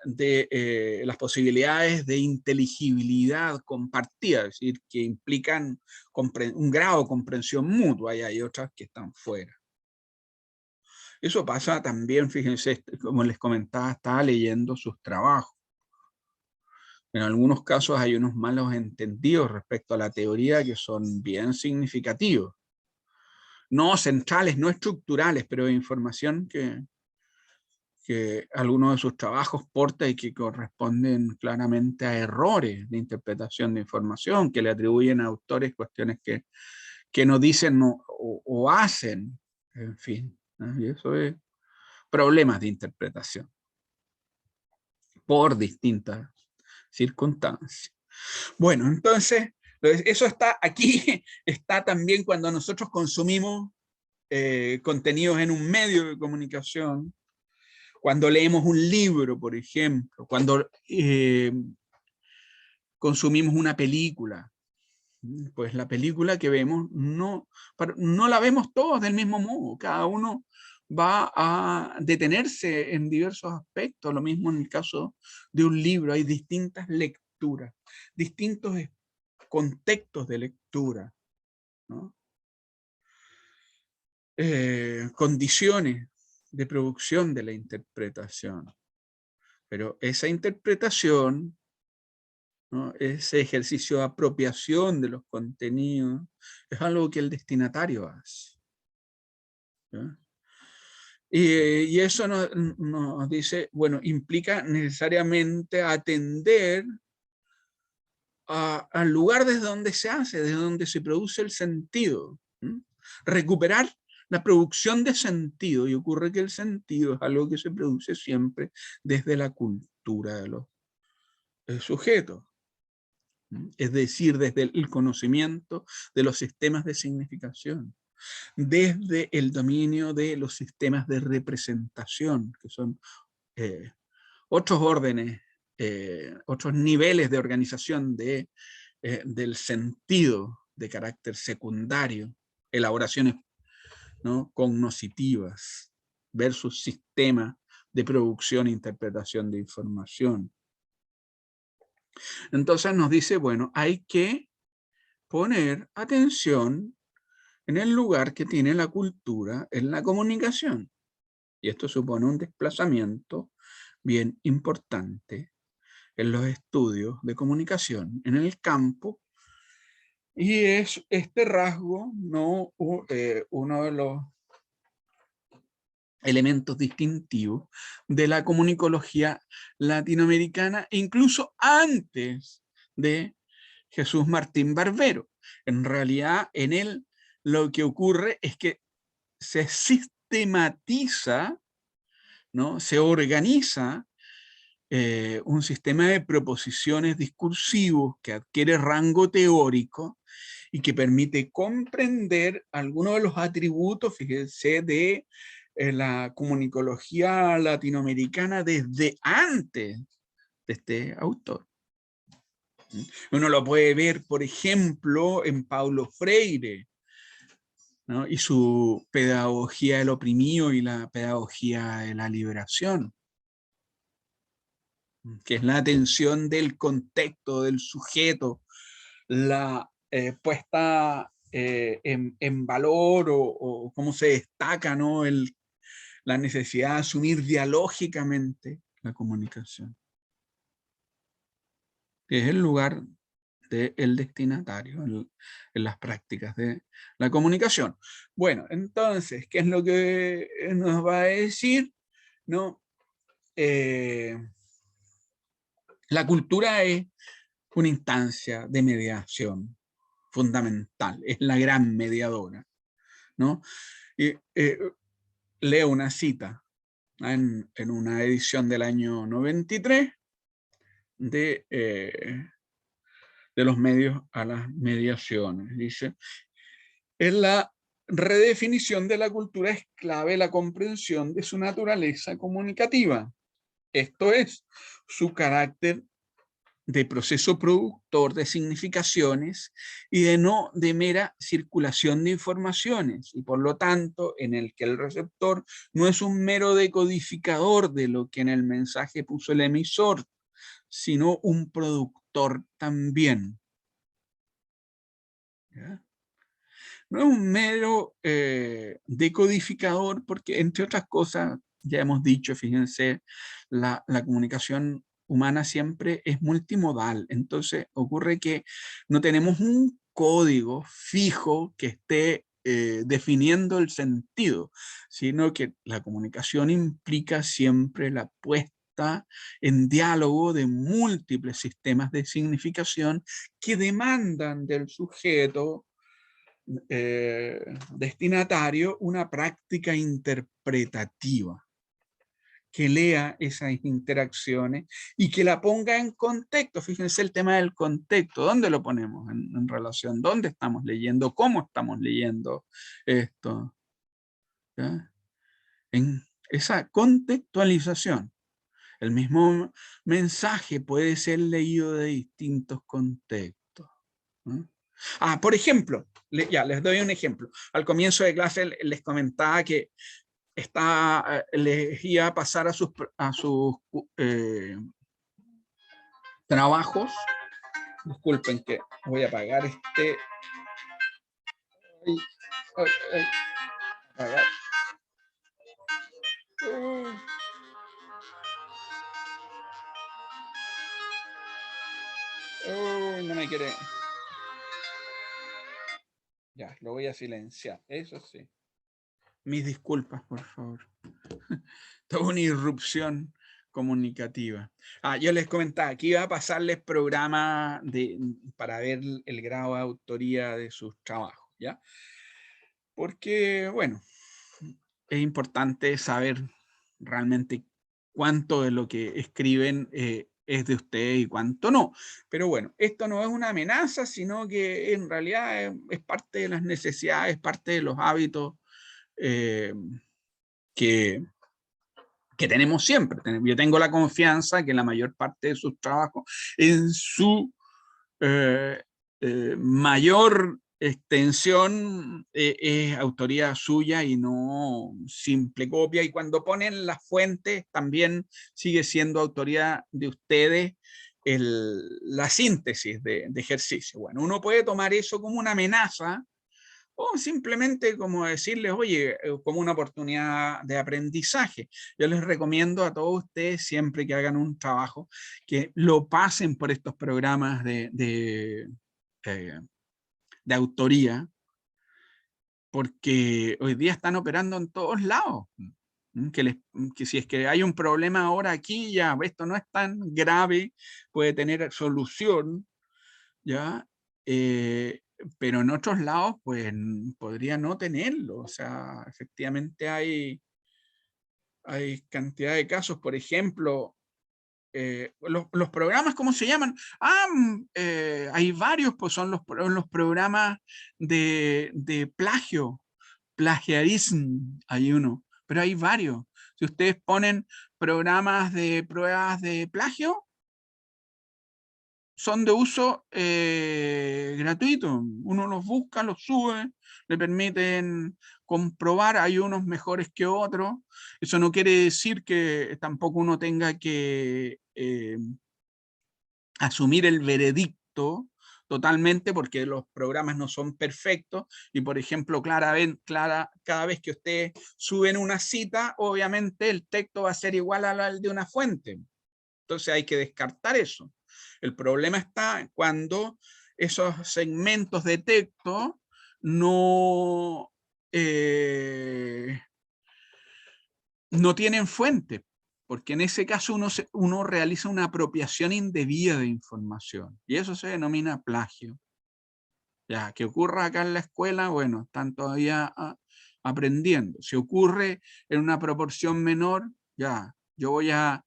de las posibilidades de inteligibilidad compartida, es decir, que implican un grado de comprensión mutua, y hay otras que están fuera. Eso pasa también, fíjense, como les comentaba, estaba leyendo sus trabajos. En algunos casos hay unos malos entendidos respecto a la teoría que son bien significativos. No centrales, no estructurales, pero de información que algunos de sus trabajos porta y que corresponden claramente a errores de interpretación de información, que le atribuyen a autores cuestiones que no dicen o hacen, en fin. Y eso es problemas de interpretación por distintas circunstancias. Bueno, entonces, eso está aquí, está también cuando nosotros consumimos contenidos en un medio de comunicación, cuando leemos un libro, por ejemplo, cuando consumimos una película. Pues la película que vemos no la vemos todos del mismo modo, cada uno va a detenerse en diversos aspectos, lo mismo en el caso de un libro, hay distintas lecturas, distintos contextos de lectura, ¿no? Condiciones de producción de la interpretación, pero esa interpretación, ¿no? Ese ejercicio de apropiación de los contenidos es algo que el destinatario hace. ¿Ya? Y eso nos dice, bueno, implica necesariamente atender al lugar desde donde se hace, desde donde se produce el sentido. Recuperar la producción de sentido, y ocurre que el sentido es algo que se produce siempre desde la cultura de los sujetos. Es decir, desde el conocimiento de los sistemas de significación, desde el dominio de los sistemas de representación, que son otros órdenes, otros niveles de organización del sentido de carácter secundario, elaboraciones, ¿no?, cognoscitivas versus sistemas de producción e interpretación de información. Entonces nos dice, bueno, hay que poner atención en el lugar que tiene la cultura en la comunicación. Y esto supone un desplazamiento bien importante en los estudios de comunicación en el campo, y es este rasgo, ¿no?, uno de los elementos distintivos de la comunicología latinoamericana, incluso antes de Jesús Martín Barbero. En realidad, en él lo que ocurre es que se sistematiza, ¿no?, se organiza un sistema de proposiciones discursivos que adquiere rango teórico y que permite comprender algunos de los atributos, fíjense, de la comunicología latinoamericana desde antes de este autor. Uno lo puede ver, por ejemplo, en Paulo Freire, ¿no?, y su pedagogía del oprimido y la pedagogía de la liberación, que es la atención del contexto, del sujeto, la puesta en valor o cómo se destaca, ¿no?, la necesidad de asumir dialógicamente la comunicación, que es el lugar del destinatario en las prácticas de la comunicación. Bueno, entonces, ¿qué es lo que nos va a decir? ¿No? La cultura es una instancia de mediación fundamental, es la gran mediadora, ¿no? Y, leo una cita en una edición del año 93 de los medios a las mediaciones. Dice, es la redefinición de la cultura es clave la comprensión de su naturaleza comunicativa. Esto es, su carácter de proceso productor de significaciones y de mera circulación de informaciones, y por lo tanto en el que el receptor no es un mero decodificador de lo que en el mensaje puso el emisor, sino un productor también. ¿Ya? No es un mero decodificador porque, entre otras cosas, ya hemos dicho, fíjense, la comunicación humana siempre es multimodal. Entonces ocurre que no tenemos un código fijo que esté definiendo el sentido, sino que la comunicación implica siempre la puesta en diálogo de múltiples sistemas de significación que demandan del sujeto destinatario una práctica interpretativa, que lea esas interacciones y que la ponga en contexto. Fíjense el tema del contexto, ¿dónde lo ponemos en relación? ¿Dónde estamos leyendo? ¿Cómo estamos leyendo esto? ¿Ya? En esa contextualización. El mismo mensaje puede ser leído de distintos contextos, ¿no? Por ejemplo, ya les doy un ejemplo. Al comienzo de clase les comentaba que les iba a pasar a sus trabajos. Disculpen que voy a apagar este. Apagar. No me quiere. Ya, lo voy a silenciar. Eso sí. Mis disculpas, por favor. Toda una irrupción comunicativa. Yo les comentaba que iba a pasarles programas para ver el grado de autoría de sus trabajos, ¿ya? Porque, bueno, es importante saber realmente cuánto de lo que escriben es de ustedes y cuánto no. Pero bueno, esto no es una amenaza, sino que en realidad es parte de las necesidades, parte de los hábitos que tenemos siempre. Yo tengo la confianza que la mayor parte de sus trabajos en su mayor extensión es autoría suya y no simple copia, y cuando ponen las fuentes también sigue siendo autoría de ustedes la síntesis de ejercicio. Bueno, uno puede tomar eso como una amenaza o simplemente como decirles, oye, como una oportunidad de aprendizaje. Yo les recomiendo a todos ustedes, siempre que hagan un trabajo, que lo pasen por estos programas de autoría, porque hoy día están operando en todos lados. Que si es que hay un problema ahora aquí, ya, esto no es tan grave, puede tener solución, ¿ya? Pero en otros lados, pues podría no tenerlo. O sea, efectivamente hay cantidad de casos. Por ejemplo, los programas, ¿cómo se llaman? Hay varios, pues son los programas de plagio, plagiarismo, hay uno, pero hay varios. Si ustedes ponen programas de pruebas de plagio, son de uso gratuito. Uno los busca, los sube, le permiten comprobar, hay unos mejores que otros. Eso no quiere decir que tampoco uno tenga que asumir el veredicto totalmente, porque los programas no son perfectos y, por ejemplo, cada vez que ustedes suben una cita, obviamente el texto va a ser igual al de una fuente. Entonces hay que descartar eso. El problema está cuando esos segmentos de texto no tienen fuente, porque en ese caso uno realiza una apropiación indebida de información, y eso se denomina plagio. Ya, que ocurra acá en la escuela, bueno, están todavía aprendiendo. Si ocurre en una proporción menor, ya, yo voy a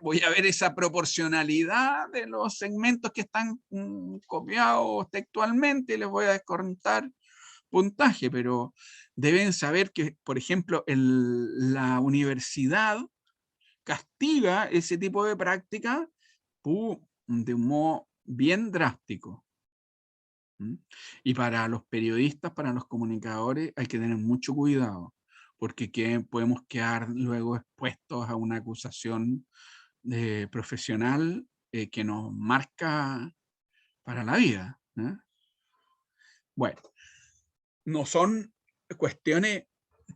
voy a ver esa proporcionalidad de los segmentos que están copiados textualmente y les voy a descontar puntaje, pero deben saber que, por ejemplo, la universidad castiga ese tipo de práctica de un modo bien drástico. Y para los periodistas, para los comunicadores, hay que tener mucho cuidado, porque podemos quedar luego expuestos a una acusación profesional que nos marca para la vida. Bueno, no son cuestiones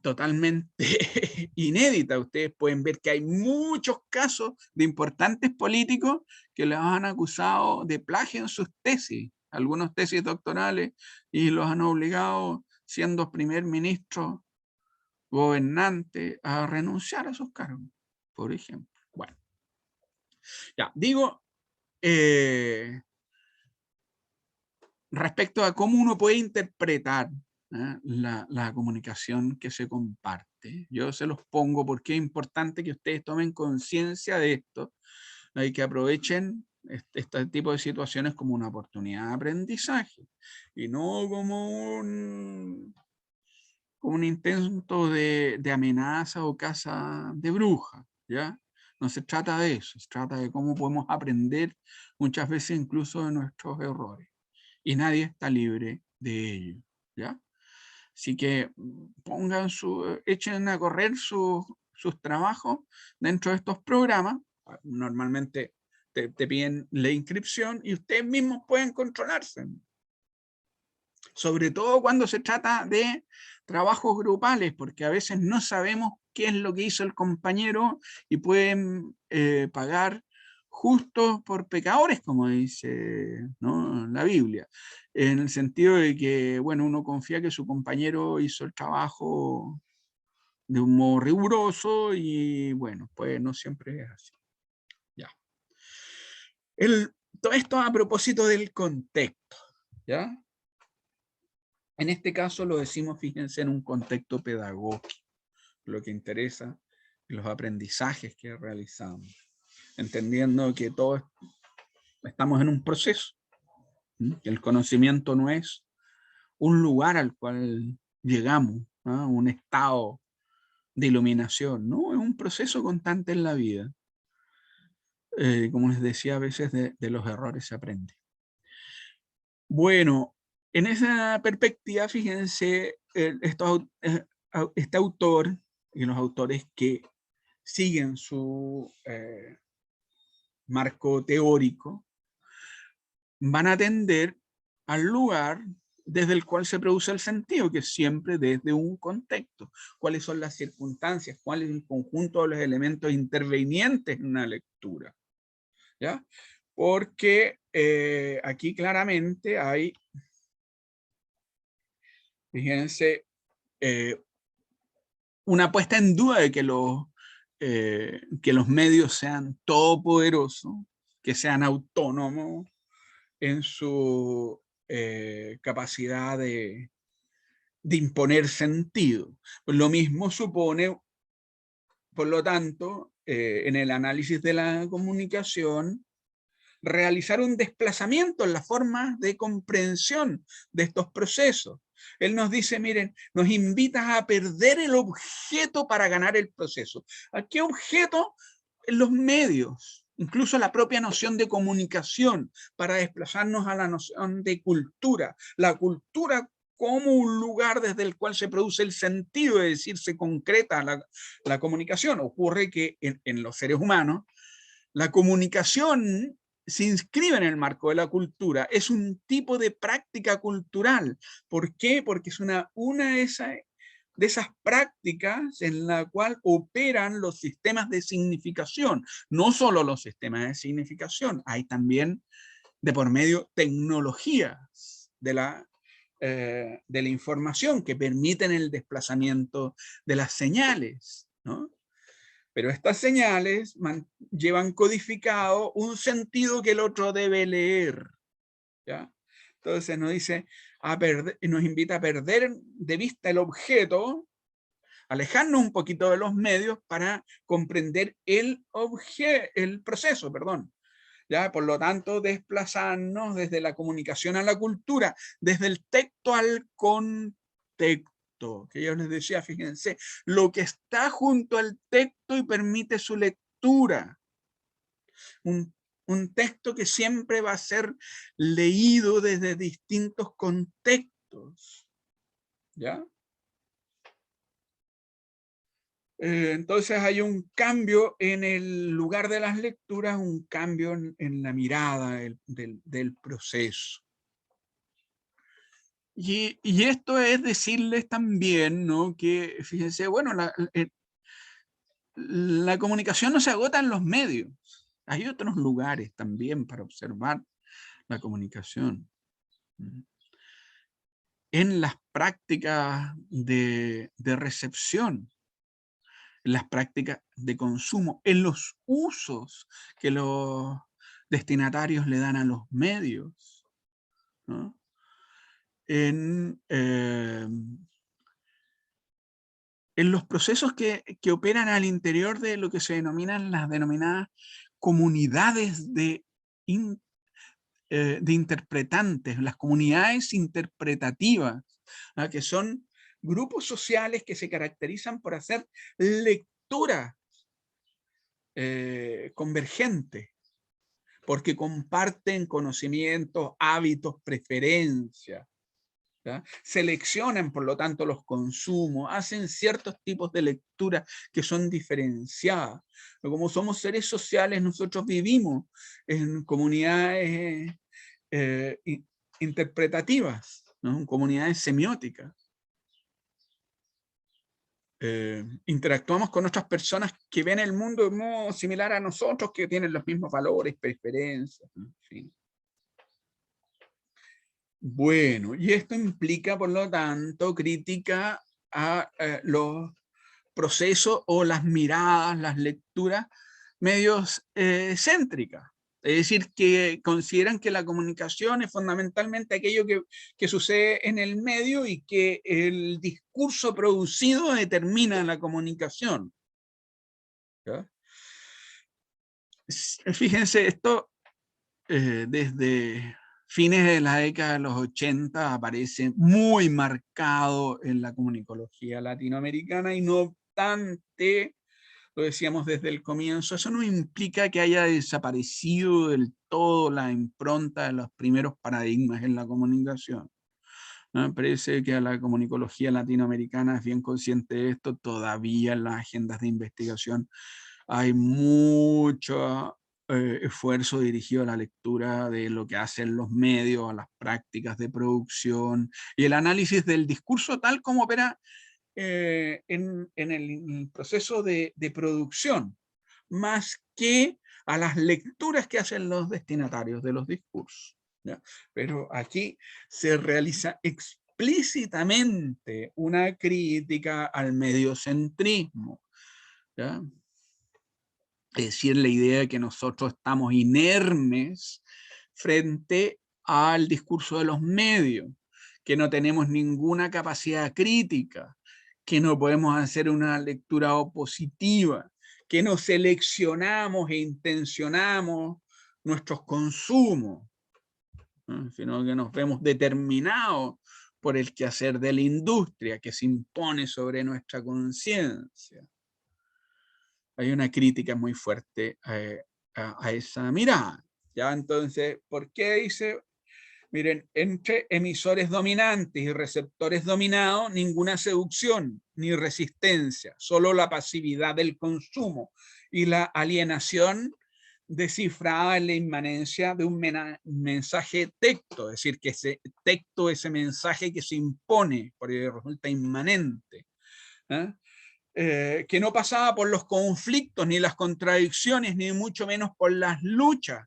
totalmente inéditas. Ustedes pueden ver que hay muchos casos de importantes políticos que los han acusado de plagio en sus tesis, algunas tesis doctorales, y los han obligado, siendo primer ministro, gobernante, a renunciar a sus cargos, por ejemplo. Bueno, ya, digo, respecto a cómo uno puede interpretar la comunicación que se comparte. Yo se los pongo porque es importante que ustedes tomen conciencia de esto y que aprovechen este tipo de situaciones como una oportunidad de aprendizaje y no como un intento de amenaza o caza de bruja, ¿ya? No se trata de eso, se trata de cómo podemos aprender muchas veces incluso de nuestros errores. Y nadie está libre de ello, ¿ya? Así que echen a correr sus trabajos dentro de estos programas. Normalmente te piden la inscripción y ustedes mismos pueden controlarse. Sobre todo cuando se trata de trabajos grupales, porque a veces no sabemos qué es lo que hizo el compañero y pueden pagar justos por pecadores, como dice, ¿no?, la Biblia, en el sentido de que, bueno, uno confía que su compañero hizo el trabajo de un modo riguroso y, bueno, pues no siempre es así. Ya. Todo esto a propósito del contexto, ¿ya? En este caso lo decimos, fíjense, en un contexto pedagógico, lo que interesa, los aprendizajes que realizamos, entendiendo que todos estamos en un proceso. El conocimiento no es un lugar al cual llegamos, ¿no?, un estado de iluminación, no, es un proceso constante en la vida. Como les decía, a veces de los errores se aprende. Bueno, en esa perspectiva, fíjense, este autor y los autores que siguen su marco teórico van a atender al lugar desde el cual se produce el sentido, que es siempre desde un contexto. ¿Cuáles son las circunstancias? ¿Cuál es el conjunto de los elementos intervenientes en una lectura? ¿Ya? Porque aquí claramente hay, fíjense, una puesta en duda de que los medios sean todopoderosos, que sean autónomos en su capacidad de imponer sentido. Pues lo mismo supone, por lo tanto, en el análisis de la comunicación, realizar un desplazamiento en la forma de comprensión de estos procesos. Él nos dice, miren, nos invita a perder el objeto para ganar el proceso. ¿A qué objeto? En los medios, incluso la propia noción de comunicación, para desplazarnos a la noción de cultura. La cultura como un lugar desde el cual se produce el sentido, es decir, se concreta la comunicación. Ocurre que en los seres humanos, la comunicación se inscribe en el marco de la cultura, es un tipo de práctica cultural. ¿Por qué? Porque es una de esas prácticas en la cual operan los sistemas de significación. No solo los sistemas de significación, hay también de por medio tecnologías de la información que permiten el desplazamiento de las señales, ¿no? Pero estas señales llevan codificado un sentido que el otro debe leer, ¿ya? Entonces nos dice, nos invita a perder de vista el objeto, alejarnos un poquito de los medios para comprender el proceso, perdón. ¿Ya? Por lo tanto, desplazarnos desde la comunicación a la cultura, desde el texto al texto, que yo les decía, fíjense, lo que está junto al texto y permite su lectura. Un texto que siempre va a ser leído desde distintos contextos. ¿Ya? Entonces hay un cambio en el lugar de las lecturas, un cambio en la mirada del proceso. Y esto es decirles también, ¿no? Que, fíjense, bueno, la comunicación no se agota en los medios. Hay otros lugares también para observar la comunicación. En las prácticas de recepción, en las prácticas de consumo, en los usos que los destinatarios le dan a los medios, ¿no? En los procesos que operan al interior de lo que se denominan las denominadas comunidades de interpretantes, las comunidades interpretativas, ¿no? Que son grupos sociales que se caracterizan por hacer lectura convergente, porque comparten conocimientos, hábitos, preferencias. ¿Ya? Seleccionan, por lo tanto, los consumos, hacen ciertos tipos de lectura que son diferenciadas. Pero como somos seres sociales, nosotros vivimos en comunidades interpretativas, ¿no? En comunidades semióticas. Interactuamos con otras personas que ven el mundo de modo similar a nosotros, que tienen los mismos valores, preferencias, en fin. Bueno, y esto implica, por lo tanto, crítica a los procesos o las miradas, las lecturas medios céntricas. Es decir, que consideran que la comunicación es fundamentalmente aquello que sucede en el medio y que el discurso producido determina la comunicación. ¿Ya? Fíjense, esto desde fines de la década de los 80 aparece muy marcado en la comunicología latinoamericana y no obstante, lo decíamos desde el comienzo, eso no implica que haya desaparecido del todo la impronta de los primeros paradigmas en la comunicación. Me parece que la comunicología latinoamericana es bien consciente de esto, todavía en las agendas de investigación hay mucho esfuerzo dirigido a la lectura de lo que hacen los medios, a las prácticas de producción y el análisis del discurso tal como opera en el proceso de producción, más que a las lecturas que hacen los destinatarios de los discursos. ¿Ya? Pero aquí se realiza explícitamente una crítica al mediocentrismo. ¿Ya? Es decir, la idea de que nosotros estamos inermes frente al discurso de los medios, que no tenemos ninguna capacidad crítica, que no podemos hacer una lectura opositiva, que no seleccionamos e intencionamos nuestros consumos, ¿no? Sino que nos vemos determinados por el quehacer de la industria que se impone sobre nuestra conciencia. Hay una crítica muy fuerte a esa mirada. ¿Ya? Entonces, ¿por qué dice? Miren, entre emisores dominantes y receptores dominados, ninguna seducción ni resistencia, solo la pasividad del consumo y la alienación descifrada en la inmanencia de un mensaje texto, es decir, que ese texto, ese mensaje que se impone, porque resulta inmanente. ¿Eh? Que no pasaba por los conflictos, ni las contradicciones, ni mucho menos por las luchas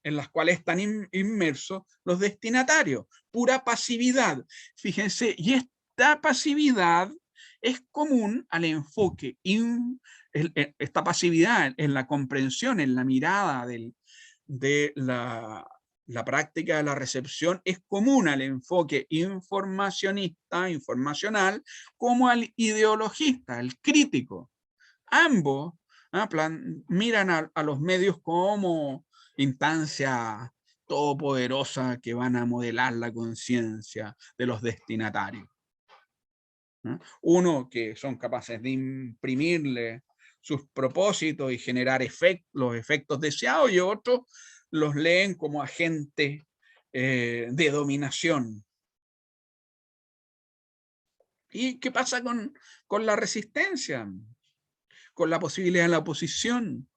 en las cuales están inmersos los destinatarios. Pura pasividad. Fíjense, y esta pasividad es común al enfoque, esta pasividad en la comprensión, en la mirada de la práctica de la recepción es común al enfoque informacionista, informacional, como al ideologista, al crítico. Ambos miran a los medios como instancia todopoderosa que van a modelar la conciencia de los destinatarios. ¿no? Uno, que son capaces de imprimirle sus propósitos y generar los efectos deseados, y otros los leen como agentes de dominación. ¿Y qué pasa con la resistencia? Con la posibilidad de la oposición,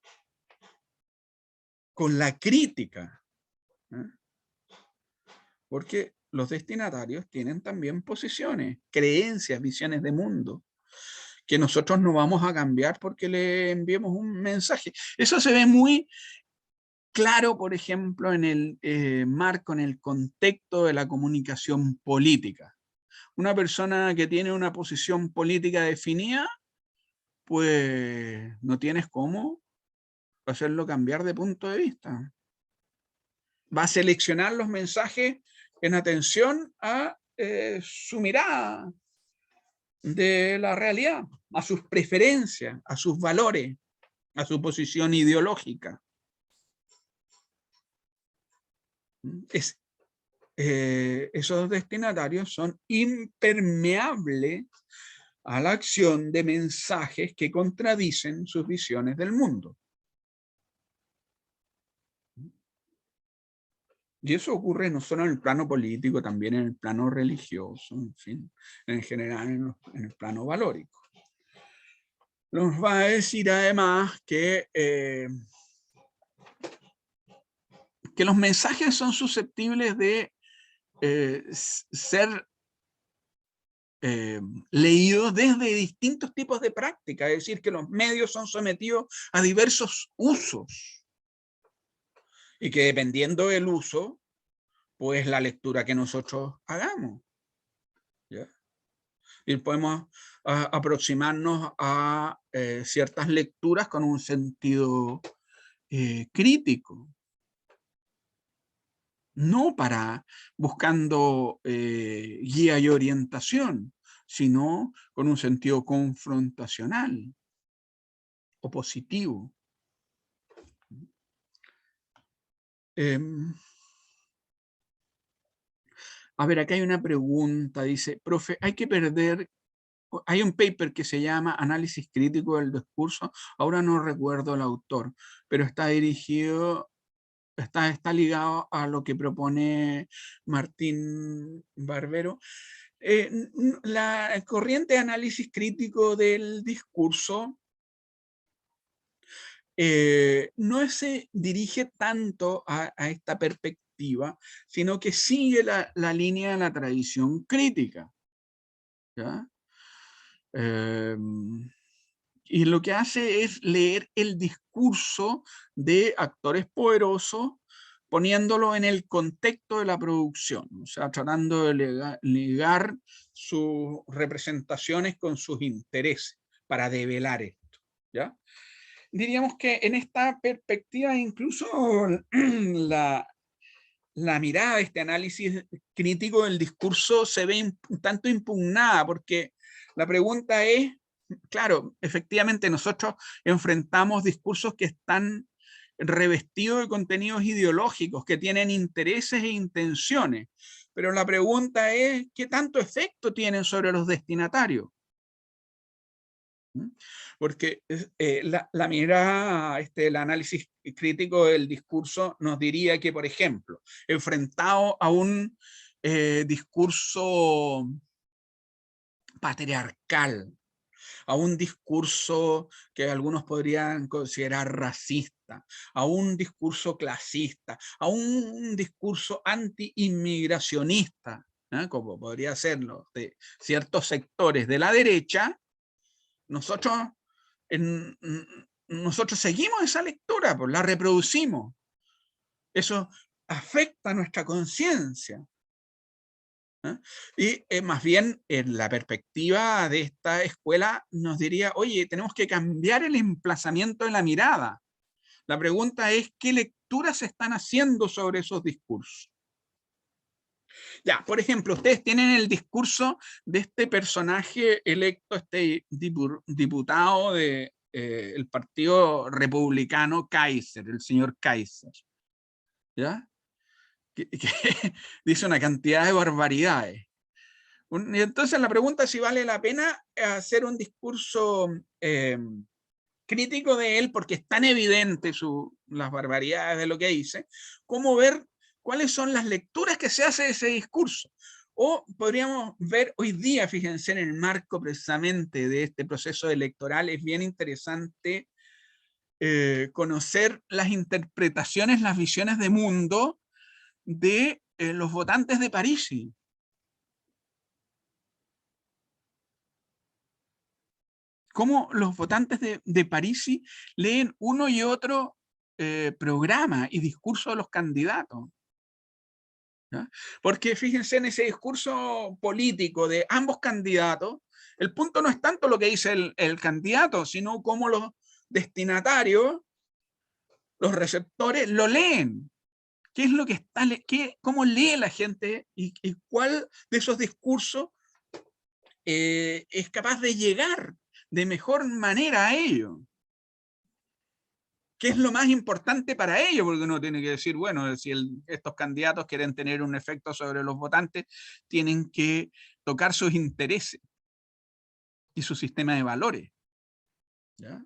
con la crítica, ¿eh? Porque los destinatarios tienen también posiciones, creencias, visiones de mundo, que nosotros no vamos a cambiar porque le enviemos un mensaje. Eso se ve muy claro, por ejemplo, en el marco, en el contexto de la comunicación política. Una persona que tiene una posición política definida, pues no tienes cómo hacerlo cambiar de punto de vista. Va a seleccionar los mensajes en atención a su mirada de la realidad, a sus preferencias, a sus valores, a su posición ideológica. Esos destinatarios son impermeables a la acción de mensajes que contradicen sus visiones del mundo. Y eso ocurre no solo en el plano político, también en el plano religioso, en fin, en general en el plano valórico. Nos va a decir además que los mensajes son susceptibles de ser leídos desde distintos tipos de prácticas, es decir, que los medios son sometidos a diversos usos y que dependiendo del uso, pues la lectura que nosotros hagamos, ¿ya? Y podemos aproximarnos a ciertas lecturas con un sentido crítico, no para buscando guía y orientación, sino con un sentido confrontacional, opositivo. A ver, acá hay una pregunta, dice, profe, hay un paper que se llama Análisis crítico del discurso, ahora no recuerdo el autor, pero está dirigido, está ligado a lo que propone Martín Barbero. La corriente de análisis crítico del discurso no se dirige tanto a esta perspectiva, sino que sigue la línea de la tradición crítica, ¿ya? Y lo que hace es leer el discurso de actores poderosos, poniéndolo en el contexto de la producción, o sea, tratando de ligar sus representaciones con sus intereses para develar esto, ¿ya? Diríamos que en esta perspectiva incluso la mirada de este análisis crítico del discurso se ve un tanto impugnada, porque la pregunta es, claro, efectivamente nosotros enfrentamos discursos que están revestidos de contenidos ideológicos, que tienen intereses e intenciones, pero la pregunta es, ¿qué tanto efecto tienen sobre los destinatarios? Porque la mirada, el análisis crítico del discurso nos diría que, por ejemplo, enfrentado a un discurso patriarcal, a un discurso que algunos podrían considerar racista, a un discurso clasista, a un discurso anti-inmigracionista, ¿eh? Como podría serlo de ciertos sectores de la derecha, nosotros nosotros seguimos esa lectura, pues la reproducimos. Eso afecta a nuestra conciencia. Y más bien en la perspectiva de esta escuela nos diría, oye, tenemos que cambiar el emplazamiento de la mirada. La pregunta es, ¿qué lecturas se están haciendo sobre esos discursos? Ya, por ejemplo, ustedes tienen el discurso de este personaje electo, este diputado del Partido Republicano, Kaiser, el señor Kaiser, ¿ya? Que dice una cantidad de barbaridades. Y entonces la pregunta es si vale la pena hacer un discurso crítico de él, porque es tan evidente las barbaridades de lo que dice, cómo ver cuáles son las lecturas que se hace de ese discurso. O podríamos ver hoy día, fíjense, en el marco precisamente de este proceso electoral, es bien interesante conocer las interpretaciones, las visiones de mundo de los votantes de Parisi. Cómo los votantes de Parisi leen uno y otro programa y discurso de los candidatos. ¿Ya? Porque fíjense en ese discurso político de ambos candidatos, el punto no es tanto lo que dice el candidato, sino cómo los destinatarios, los receptores, lo leen. ¿Qué es lo que está, cómo lee la gente y cuál de esos discursos es capaz de llegar de mejor manera a ello? ¿Qué es lo más importante para ellos? Porque uno tiene que decir, bueno, si estos candidatos quieren tener un efecto sobre los votantes, tienen que tocar sus intereses y su sistema de valores. ¿Ya?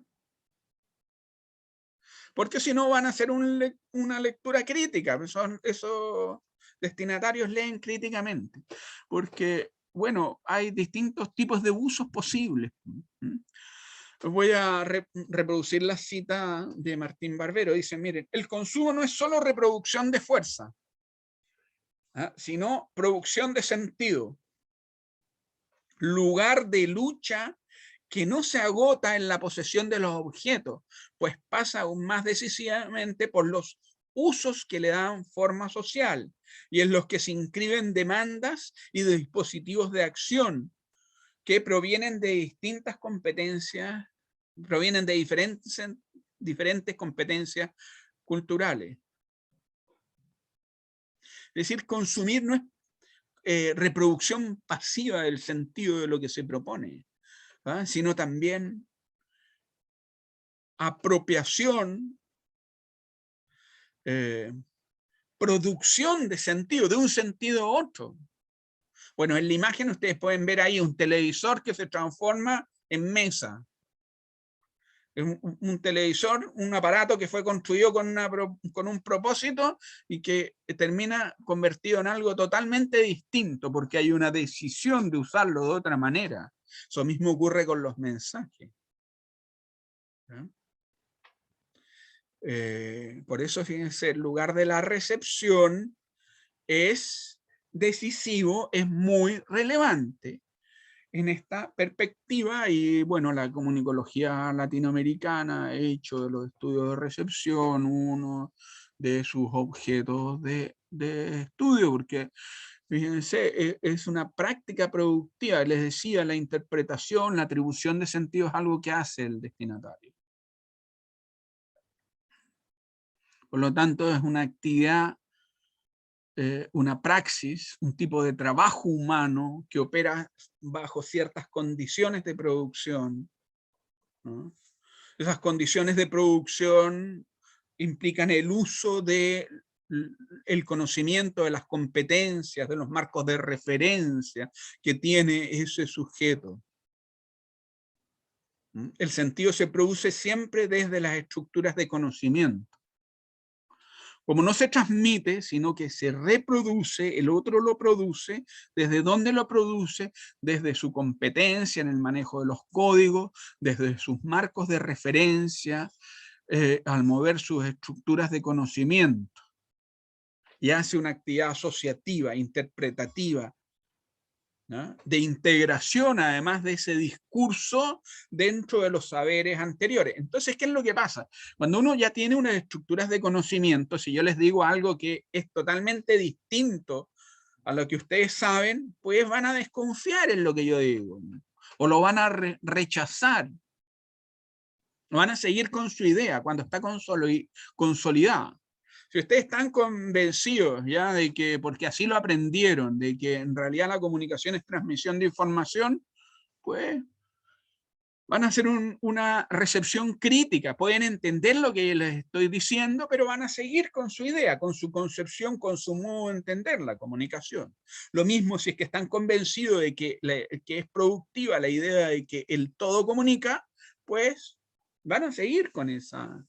Porque si no van a hacer una lectura crítica, esos destinatarios leen críticamente, porque, bueno, hay distintos tipos de usos posibles. Voy a reproducir la cita de Martín Barbero. Dice, miren, el consumo no es solo reproducción de fuerza, sino producción de sentido, lugar de lucha que no se agota en la posesión de los objetos, pues pasa aún más decisivamente por los usos que le dan forma social y en los que se inscriben demandas y dispositivos de acción que provienen de distintas competencias, provienen de diferentes competencias culturales. Es decir, consumir no es reproducción pasiva del sentido de lo que se propone, sino también apropiación, producción de sentido, de un sentido a otro. Bueno, en la imagen ustedes pueden ver ahí un televisor que se transforma en mesa. Un televisor, un aparato que fue construido con un propósito y que termina convertido en algo totalmente distinto porque hay una decisión de usarlo de otra manera. Eso mismo ocurre con los mensajes. Por eso, fíjense, el lugar de la recepción es decisivo, es muy relevante en esta perspectiva. Y bueno, la comunicología latinoamericana ha hecho de los estudios de recepción uno de sus objetos de estudio, porque fíjense, es una práctica productiva. Les decía, la interpretación, la atribución de sentido es algo que hace el destinatario. Por lo tanto, es una actividad, una praxis, un tipo de trabajo humano que opera bajo ciertas condiciones de producción, ¿no? Esas condiciones de producción implican el uso del conocimiento de las competencias, de los marcos de referencia que tiene ese sujeto. El sentido se produce siempre desde las estructuras de conocimiento. Como no se transmite, sino que se reproduce, el otro lo produce. ¿Desde dónde lo produce? Desde su competencia en el manejo de los códigos, desde sus marcos de referencia, al mover sus estructuras de conocimiento. Y hace una actividad asociativa, interpretativa, ¿no? De integración, además de ese discurso dentro de los saberes anteriores. Entonces, ¿qué es lo que pasa? Cuando uno ya tiene unas estructuras de conocimiento, si yo les digo algo que es totalmente distinto a lo que ustedes saben, pues van a desconfiar en lo que yo digo, o lo van a rechazar, no van a seguir con su idea cuando está consolidada. Si ustedes están convencidos ya de que, porque así lo aprendieron, de que en realidad la comunicación es transmisión de información, pues van a hacer una recepción crítica, pueden entender lo que les estoy diciendo, pero van a seguir con su idea, con su concepción, con su modo de entender la comunicación. Lo mismo si es que están convencidos de que es productiva la idea de que el todo comunica, pues van a seguir con esa,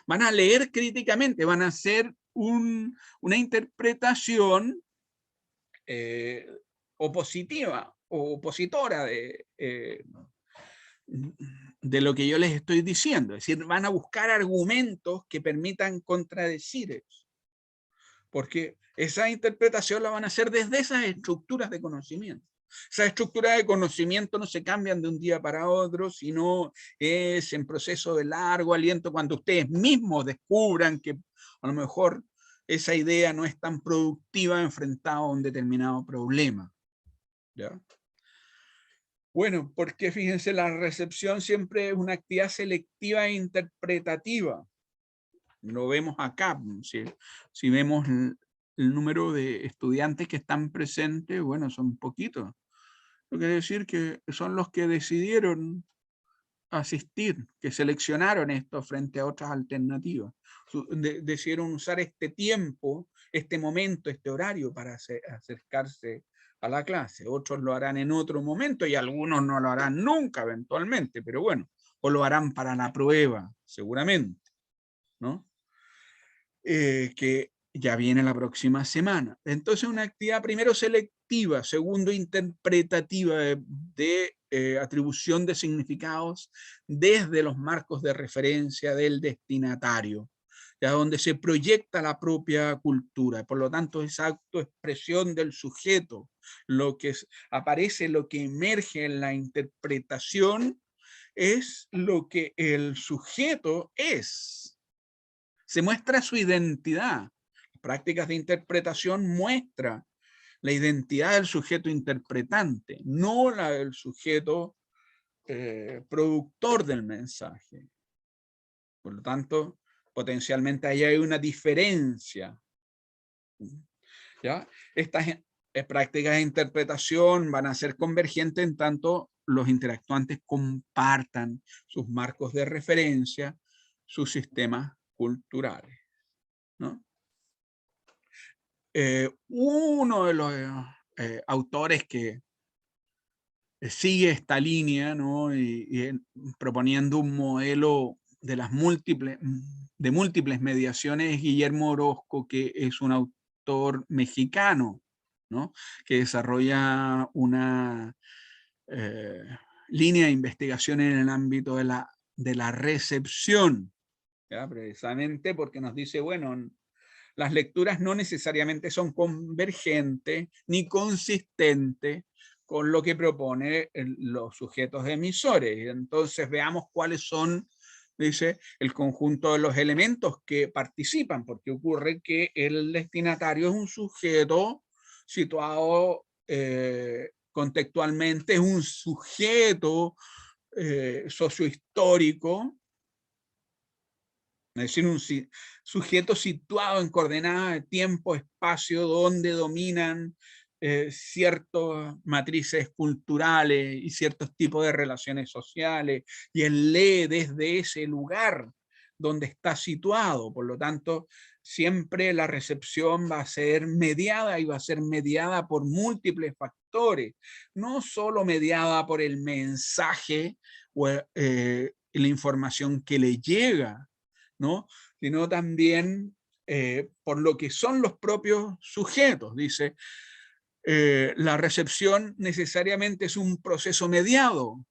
van a leer críticamente, van a hacer una interpretación opositiva o opositora de lo que yo les estoy diciendo. Es decir, van a buscar argumentos que permitan contradecir eso. Porque esa interpretación la van a hacer desde esas estructuras de conocimiento. Esas estructuras de conocimiento no se cambian de un día para otro, sino es en proceso de largo aliento cuando ustedes mismos descubran que a lo mejor esa idea no es tan productiva enfrentada a un determinado problema. ¿Ya? Bueno, porque fíjense, la recepción siempre es una actividad selectiva e interpretativa. Lo vemos acá. Si vemos el número de estudiantes que están presentes, bueno, son poquitos. Lo que quiere decir que son los que decidieron asistir, que seleccionaron esto frente a otras alternativas. Decidieron usar este tiempo, este momento, este horario para acercarse a la clase. Otros lo harán en otro momento y algunos no lo harán nunca eventualmente, pero bueno, o lo harán para la prueba, seguramente, ¿no? Que ya viene la próxima semana. Entonces una actividad primero selectiva, segundo interpretativa de atribución de significados desde los marcos de referencia del destinatario, ya donde se proyecta la propia cultura. Por lo tanto, esa autoexpresión del sujeto, lo que aparece, lo que emerge en la interpretación, es lo que el sujeto es. Se muestra su identidad. Las prácticas de interpretación muestran la identidad del sujeto interpretante, no la del sujeto productor del mensaje. Por lo tanto, potencialmente ahí hay una diferencia. ¿Ya? Estas prácticas de interpretación van a ser convergentes en tanto los interactuantes compartan sus marcos de referencia, sus sistemas culturales, ¿no? Uno de los autores que sigue esta línea, ¿no? y proponiendo un modelo de las múltiples mediaciones, es Guillermo Orozco, que es un autor mexicano, ¿no? Que desarrolla una línea de investigación en el ámbito de la recepción, ¿ya? Precisamente porque nos dice, bueno, las lecturas no necesariamente son convergentes ni consistentes con lo que propone los sujetos emisores. Entonces veamos cuáles son, dice, el conjunto de los elementos que participan, porque ocurre que el destinatario es un sujeto situado contextualmente, es un sujeto sociohistórico, es decir, un sujeto situado en coordenadas de tiempo, espacio, donde dominan ciertas matrices culturales y ciertos tipos de relaciones sociales, y él lee desde ese lugar donde está situado. Por lo tanto, siempre la recepción va a ser mediada y va a ser mediada por múltiples factores, no solo mediada por el mensaje o la información que le llega, ¿no? Sino también por lo que son los propios sujetos. Dice, la recepción necesariamente es un proceso mediado,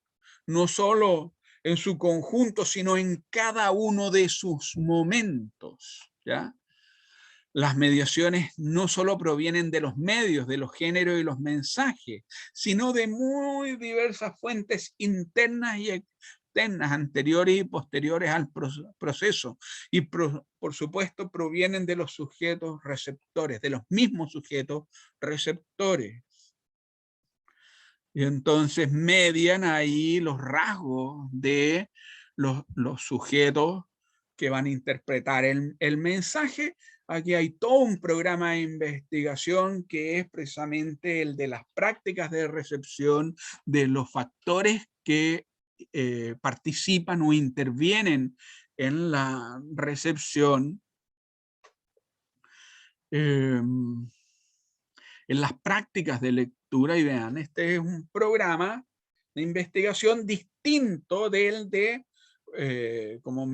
no solo en su conjunto, sino en cada uno de sus momentos, ¿ya? Las mediaciones no solo provienen de los medios, de los géneros y los mensajes, sino de muy diversas fuentes internas y externas, anteriores y posteriores al proceso. Y por supuesto provienen de los sujetos receptores, de los mismos sujetos receptores. Y entonces median ahí los rasgos de los sujetos que van a interpretar el mensaje. Aquí hay todo un programa de investigación que es precisamente el de las prácticas de recepción, de los factores que participan o intervienen en la recepción, en las prácticas de lectura. Y vean, este es un programa de investigación distinto del de, como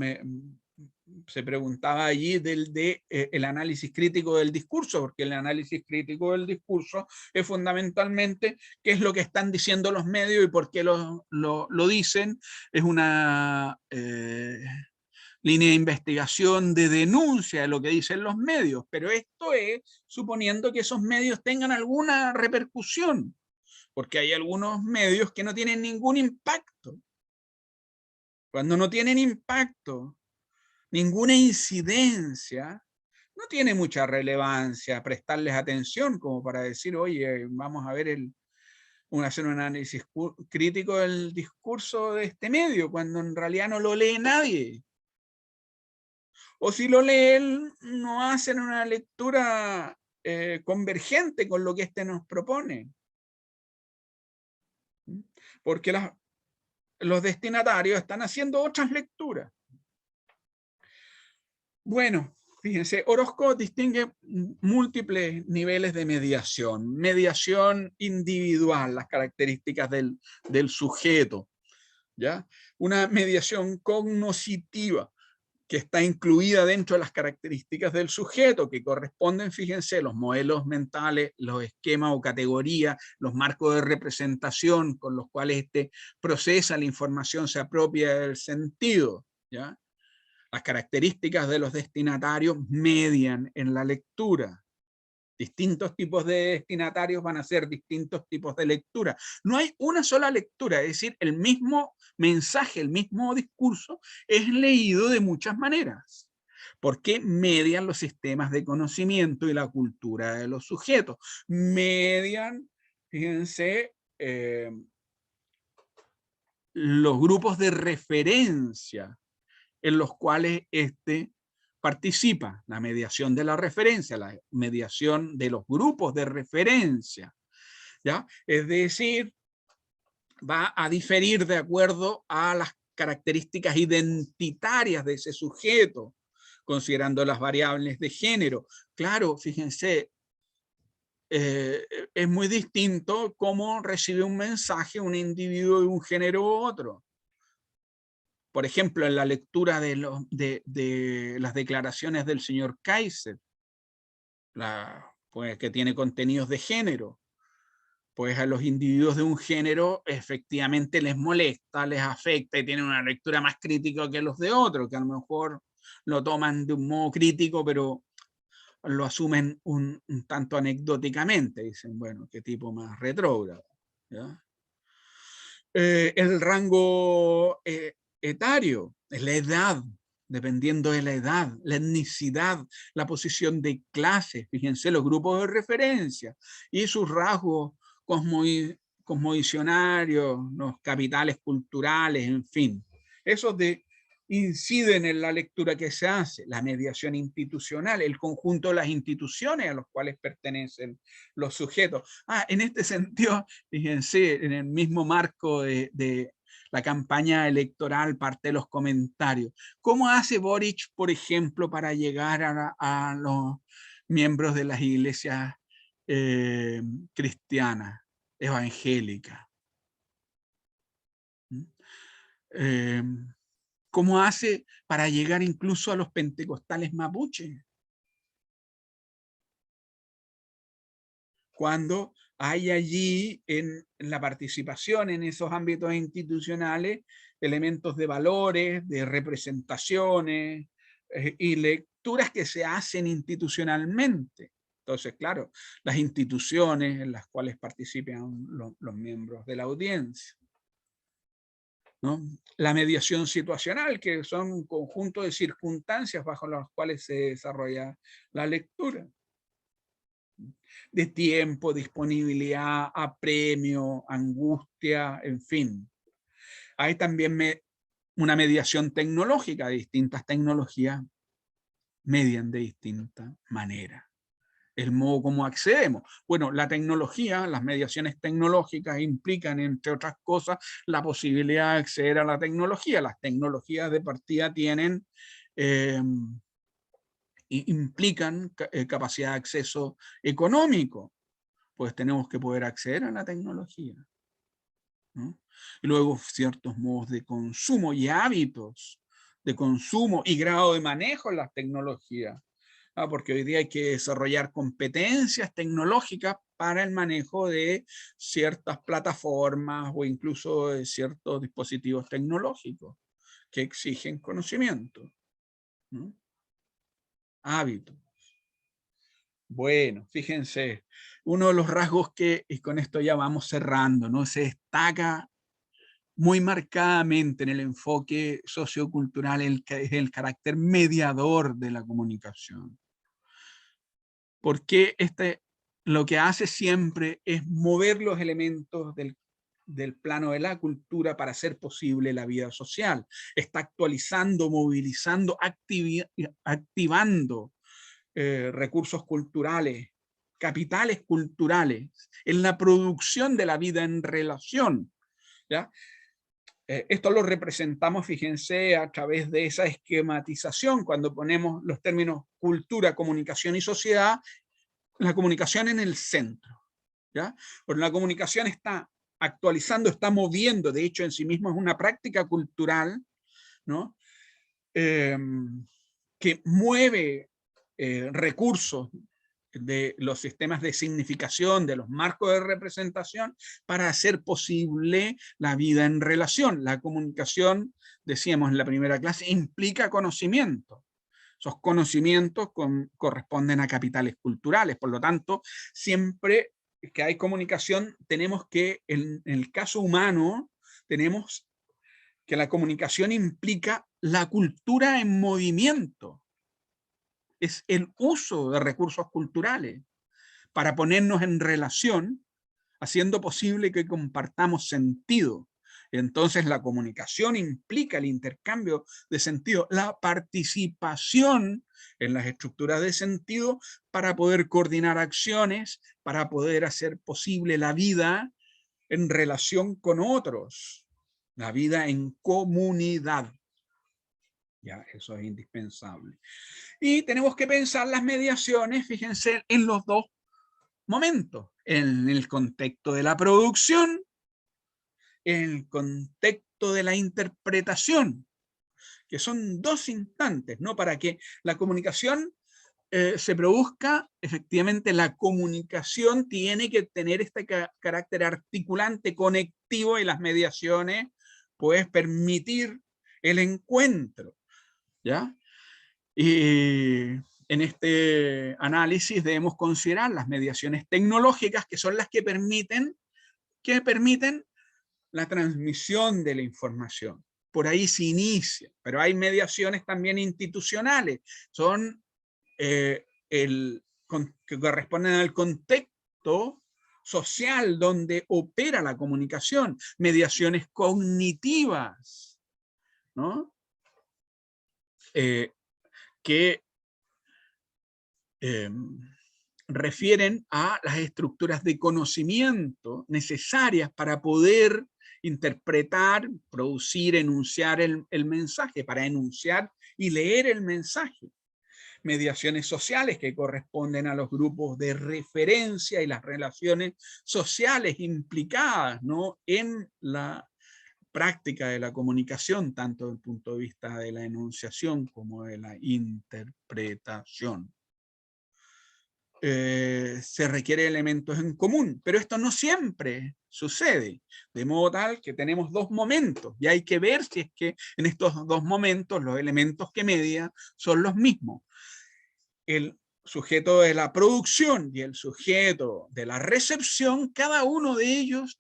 se preguntaba allí, el análisis crítico del discurso, porque el análisis crítico del discurso es fundamentalmente qué es lo que están diciendo los medios y por qué lo dicen. Es una línea de investigación, de denuncia de lo que dicen los medios, pero esto es suponiendo que esos medios tengan alguna repercusión, porque hay algunos medios que no tienen ningún impacto. Cuando no tienen impacto, ninguna incidencia, no tiene mucha relevancia prestarles atención como para decir, oye, vamos a ver hacer un análisis crítico del discurso de este medio, cuando en realidad no lo lee nadie. O si lo leen, no hacen una lectura convergente con lo que éste nos propone. Porque los destinatarios están haciendo otras lecturas. Bueno, fíjense, Orozco distingue múltiples niveles de mediación. Mediación individual, las características del sujeto, ¿ya? Una mediación cognoscitiva, que está incluida dentro de las características del sujeto, que corresponden, fíjense, los modelos mentales, los esquemas o categorías, los marcos de representación con los cuales este procesa la información, se apropia del sentido, ¿ya? Las características de los destinatarios median en la lectura. Distintos tipos de destinatarios van a ser distintos tipos de lectura. No hay una sola lectura, es decir, el mismo mensaje, el mismo discurso es leído de muchas maneras, porque median los sistemas de conocimiento y la cultura de los sujetos. Median, fíjense, los grupos de referencia en los cuales participa, la mediación de la referencia, la mediación de los grupos de referencia, ¿ya? Es decir, va a diferir de acuerdo a las características identitarias de ese sujeto, considerando las variables de género. Claro, fíjense, es muy distinto cómo recibe un mensaje un individuo de un género u otro. Por ejemplo, en la lectura de las declaraciones del señor Kaiser, pues, que tiene contenidos de género, pues a los individuos de un género efectivamente les molesta, les afecta y tienen una lectura más crítica que los de otros, que a lo mejor lo toman de un modo crítico, pero lo asumen un tanto anecdóticamente. Dicen, bueno, qué tipo más retrógrado, ¿ya? El rango etario, la edad, dependiendo de la edad, la etnicidad, la posición de clase, fíjense los grupos de referencia y sus rasgos cosmovisionarios, los capitales culturales, en fin. Esos inciden en la lectura que se hace, la mediación institucional, el conjunto de las instituciones a los cuales pertenecen los sujetos. En este sentido, fíjense, en el mismo marco de la campaña electoral, parte de los comentarios. ¿Cómo hace Boric, por ejemplo, para llegar a los miembros de las iglesias cristianas, evangélicas? ¿Cómo hace para llegar incluso a los pentecostales mapuches? Cuando hay allí en la participación en esos ámbitos institucionales elementos de valores, de representaciones y lecturas que se hacen institucionalmente. Entonces, claro, las instituciones en las cuales participan los miembros de la audiencia, ¿no? La mediación situacional, que son un conjunto de circunstancias bajo las cuales se desarrolla la lectura. De tiempo, disponibilidad, apremio, angustia, en fin. Hay también una mediación tecnológica, distintas tecnologías median de distinta manera. el modo como accedemos. Bueno, la tecnología, las mediaciones tecnológicas implican, entre otras cosas, la posibilidad de acceder a la tecnología. Las tecnologías de partida tienen, implican capacidad de acceso económico, pues tenemos que poder acceder a la tecnología, ¿no? Y luego ciertos modos de consumo y hábitos de consumo y grado de manejo en las tecnologías. Porque hoy día hay que desarrollar competencias tecnológicas para el manejo de ciertas plataformas o incluso de ciertos dispositivos tecnológicos que exigen conocimiento, ¿no? Hábitos. Bueno, fíjense, uno de los rasgos que, y con esto ya vamos cerrando, ¿no? Se destaca muy marcadamente en el enfoque sociocultural el carácter mediador de la comunicación. Porque lo que hace siempre es mover los elementos del plano de la cultura para hacer posible la vida social. Está actualizando, movilizando, activando recursos culturales, capitales culturales, en la producción de la vida en relación, ¿ya? Esto lo representamos, fíjense, a través de esa esquematización, cuando ponemos los términos cultura, comunicación y sociedad, la comunicación en el centro, ¿ya? Porque la comunicación está actualizando, está moviendo, de hecho en sí mismo es una práctica cultural, ¿no? Que mueve recursos de los sistemas de significación, de los marcos de representación, para hacer posible la vida en relación. La comunicación, decíamos en la primera clase, implica conocimiento. Esos conocimientos corresponden a capitales culturales, por lo tanto, siempre que hay comunicación, tenemos que, en el caso humano, tenemos que la comunicación implica la cultura en movimiento. Es el uso de recursos culturales para ponernos en relación, haciendo posible que compartamos sentido. Entonces la comunicación implica el intercambio de sentido, la participación en las estructuras de sentido para poder coordinar acciones, para poder hacer posible la vida en relación con otros, la vida en comunidad. Ya, eso es indispensable. Y tenemos que pensar las mediaciones, fíjense, en los dos momentos, en el contexto de la producción, en el contexto de la interpretación, que son dos instantes, ¿no? Para que la comunicación se produzca, efectivamente la comunicación tiene que tener este carácter articulante, conectivo, y las mediaciones, pues, permitir el encuentro, ¿ya? Y en este análisis debemos considerar las mediaciones tecnológicas, que son las que permiten la transmisión de la información. Por ahí se inicia, pero hay mediaciones también institucionales, son que corresponden al contexto social donde opera la comunicación, mediaciones cognitivas, ¿no? Que refieren a las estructuras de conocimiento necesarias para poder interpretar, producir, enunciar el mensaje, para enunciar y leer el mensaje. Mediaciones sociales que corresponden a los grupos de referencia y las relaciones sociales implicadas, ¿no?, en la práctica de la comunicación, tanto desde el punto de vista de la enunciación como de la interpretación. Se requiere elementos en común, pero esto no siempre sucede, de modo tal que tenemos dos momentos y hay que ver si es que en estos dos momentos los elementos que median son los mismos. El sujeto de la producción y el sujeto de la recepción, cada uno de ellos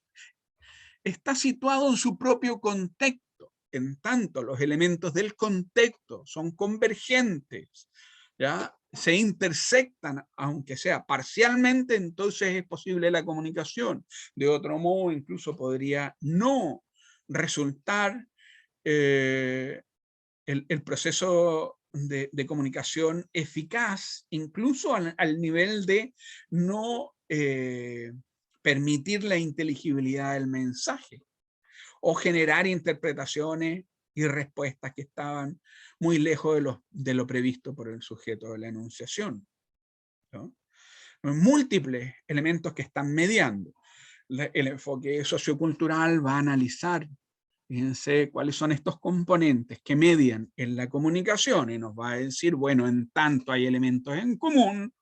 está situado en su propio contexto, en tanto los elementos del contexto son convergentes, ¿ya?, se intersectan, aunque sea parcialmente, entonces es posible la comunicación. De otro modo, incluso podría no resultar el proceso de comunicación eficaz, incluso al nivel de no permitir la inteligibilidad del mensaje o generar interpretaciones y respuestas que estaban muy lejos de lo previsto por el sujeto de la enunciación, ¿no? Múltiples elementos que están mediando. El enfoque sociocultural va a analizar, fíjense, cuáles son estos componentes que median en la comunicación y nos va a decir, bueno, en tanto hay elementos en común,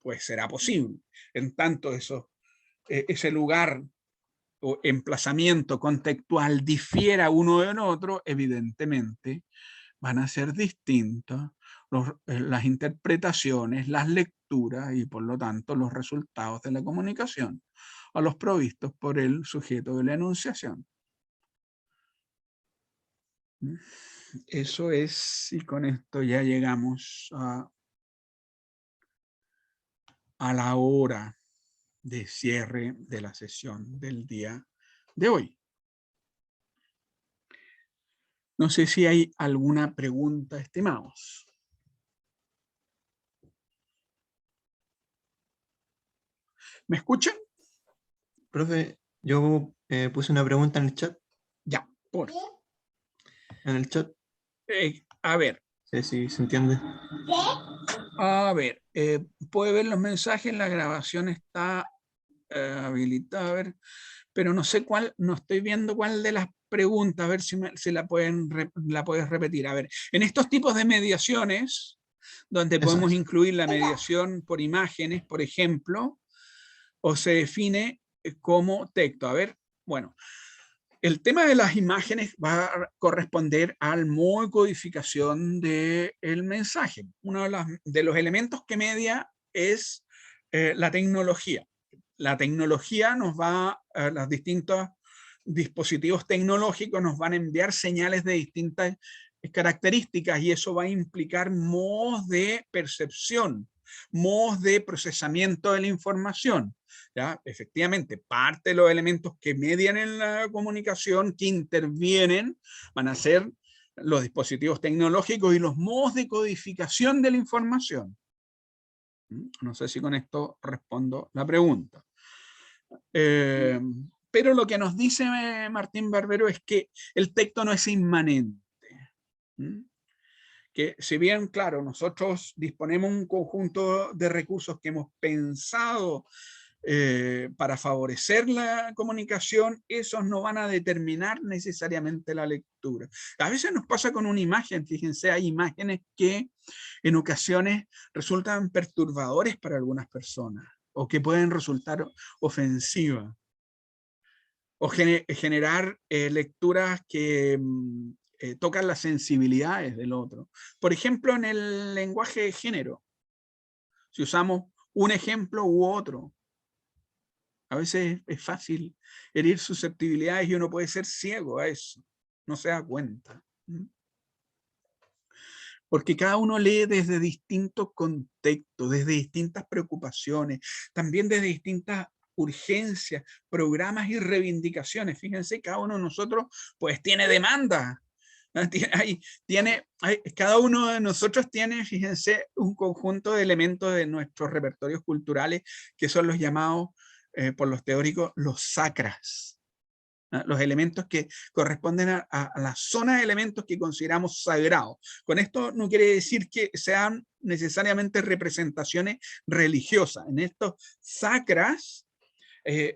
pues será posible. En tanto ese lugar o emplazamiento contextual difiera uno de otro, evidentemente van a ser distintas las interpretaciones, las lecturas y por lo tanto los resultados de la comunicación a los provistos por el sujeto de la enunciación. Eso es, y con esto ya llegamos a la hora de cierre de la sesión del día de hoy. No sé si hay alguna pregunta, estimados. ¿Me escuchan? Profe, yo puse una pregunta en el chat. Ya, por. En el chat. A ver. Sí, sí, se entiende. A ver, puede ver los mensajes, la grabación está habilitada, a ver, pero no sé cuál, no estoy viendo cuál de las preguntas, a ver si la puedes repetir. A ver, en estos tipos de mediaciones, donde podemos incluir la mediación por imágenes, por ejemplo, o se define como texto. A ver, bueno, el tema de las imágenes va a corresponder al modo de codificación del mensaje. Uno de los elementos que media es la tecnología. La tecnología nos va, los distintos dispositivos tecnológicos nos van a enviar señales de distintas características y eso va a implicar modos de percepción, modos de procesamiento de la información. ¿Ya? Efectivamente, parte de los elementos que median en la comunicación, que intervienen, van a ser los dispositivos tecnológicos y los modos de codificación de la información. No sé si con esto respondo la pregunta. Pero lo que nos dice Martín Barbero es que el texto no es inmanente. Que si bien, claro, nosotros disponemos un conjunto de recursos que hemos pensado para favorecer la comunicación, esos no van a determinar necesariamente la lectura. A veces nos pasa con una imagen, fíjense, hay imágenes que en ocasiones resultan perturbadores para algunas personas o que pueden resultar ofensivas o generar lecturas que tocan las sensibilidades del otro. Por ejemplo, en el lenguaje de género, si usamos un ejemplo u otro, a veces es fácil herir susceptibilidades y uno puede ser ciego a eso, no se da cuenta. Porque cada uno lee desde distintos contextos, desde distintas preocupaciones, también desde distintas urgencias, programas y reivindicaciones. Fíjense, cada uno de nosotros pues tiene demanda. Cada uno de nosotros tiene, fíjense, un conjunto de elementos de nuestros repertorios culturales que son los llamados por los teóricos los sacras. Los elementos que corresponden a la zona de elementos que consideramos sagrados. Con esto no quiere decir que sean necesariamente representaciones religiosas. En estos sacras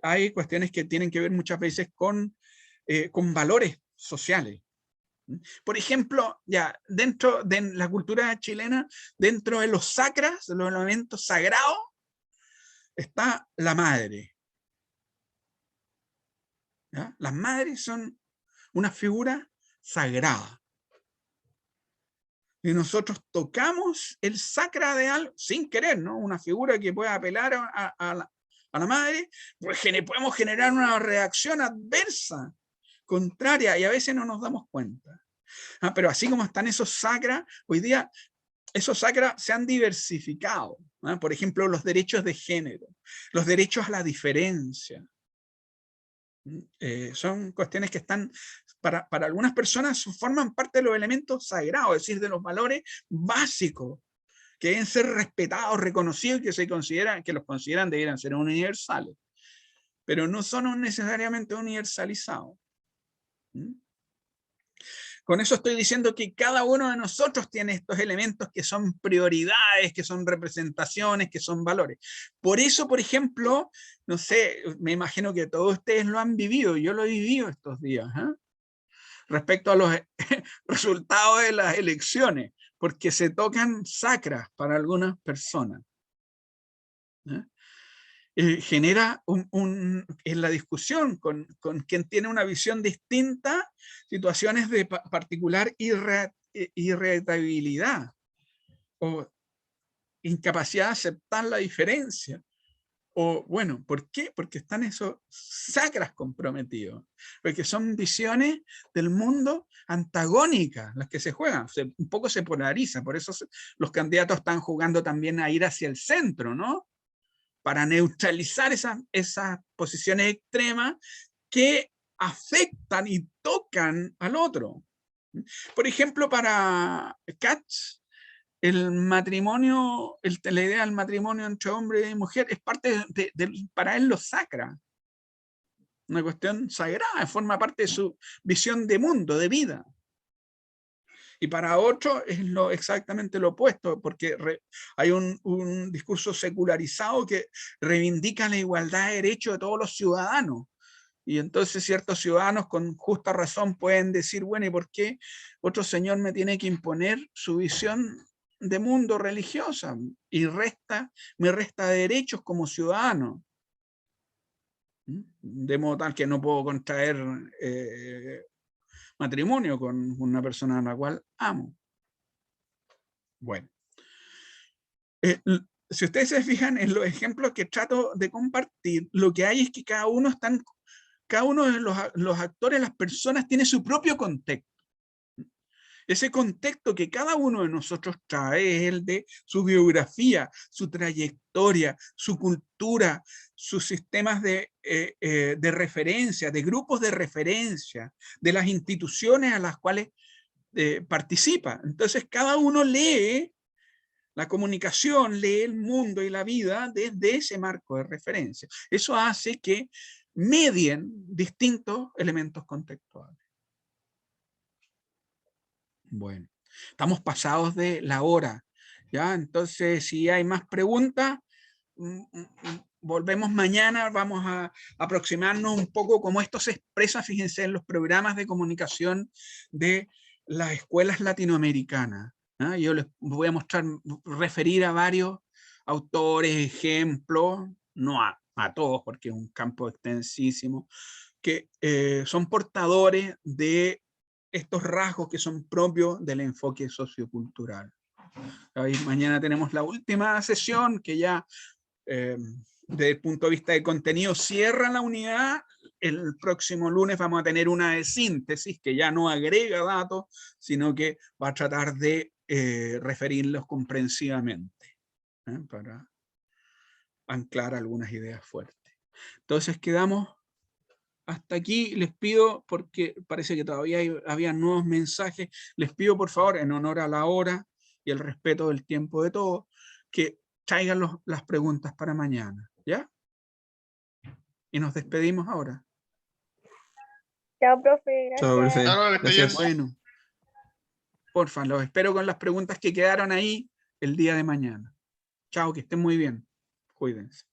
hay cuestiones que tienen que ver muchas veces con valores sociales. Por ejemplo, ya dentro de la cultura chilena, dentro de los sacras, de los elementos sagrados, está la madre. ¿Ya? Las madres son una figura sagrada. Y nosotros tocamos el sacra de algo sin querer, ¿no? Una figura que pueda apelar a la madre, pues podemos generar una reacción adversa, contraria, y a veces no nos damos cuenta. Pero así como están esos sacras, hoy día esos sacras se han diversificado. Por ejemplo, los derechos de género, los derechos a la diferencia. Son cuestiones que están para algunas personas forman parte de los elementos sagrados, es decir, de los valores básicos, que deben ser respetados, reconocidos, que los consideran debieran ser universales, pero no son necesariamente universalizados. ¿Mm? Con eso estoy diciendo que cada uno de nosotros tiene estos elementos que son prioridades, que son representaciones, que son valores. Por eso, por ejemplo, no sé, me imagino que todos ustedes lo han vivido, yo lo he vivido estos días, respecto a los resultados de las elecciones, porque se tocan sacras para algunas personas. Genera en la discusión con quien tiene una visión distinta, situaciones de particular irritabilidad o incapacidad de aceptar la diferencia. O bueno, ¿por qué? Porque están esos sacras comprometidos, porque son visiones del mundo antagónicas las que se juegan, un poco se polariza, por eso los candidatos están jugando también a ir hacia el centro, ¿no? Para neutralizar esas posiciones extremas que afectan y tocan al otro. Por ejemplo, para Katz, el matrimonio, la idea del matrimonio entre hombre y mujer es parte para él lo sacra. Una cuestión sagrada, forma parte de su visión de mundo, de vida. Y para otro es exactamente lo opuesto, porque hay un discurso secularizado que reivindica la igualdad de derechos de todos los ciudadanos. Y entonces ciertos ciudadanos con justa razón pueden decir, bueno, ¿y por qué otro señor me tiene que imponer su visión de mundo religiosa? Y me resta derechos como ciudadano. De modo tal que no puedo contraer matrimonio con una persona a la cual amo. Bueno. Si ustedes se fijan en los ejemplos que trato de compartir, lo que hay es que cada uno de los actores, las personas, tiene su propio contexto. Ese contexto que cada uno de nosotros trae es el de su biografía, su trayectoria, su cultura, sus sistemas de referencia, de grupos de referencia, de las instituciones a las cuales participa. Entonces cada uno lee la comunicación, lee el mundo y la vida desde ese marco de referencia. Eso hace que medien distintos elementos contextuales. Bueno, estamos pasados de la hora, ¿ya? Entonces, si hay más preguntas, volvemos mañana, vamos a aproximarnos un poco cómo esto se expresa, fíjense, en los programas de comunicación de las escuelas latinoamericanas. Yo les voy a referir a varios autores, ejemplos, no a todos porque es un campo extensísimo, que son portadores de estos rasgos que son propios del enfoque sociocultural. Ahí mañana tenemos la última sesión que ya desde el punto de vista de contenido cierra la unidad. El próximo lunes vamos a tener una de síntesis que ya no agrega datos, sino que va a tratar de referirlos comprensivamente para anclar algunas ideas fuertes. Entonces quedamos hasta aquí. Les pido, porque parece que todavía había nuevos mensajes, les pido por favor, en honor a la hora y el respeto del tiempo de todos, que traigan las preguntas para mañana, ¿ya? Y nos despedimos ahora. Chao, profe, gracias. Chao, profe. Gracias. Bueno, porfa, los espero con las preguntas que quedaron ahí el día de mañana. Chao, que estén muy bien. Cuídense.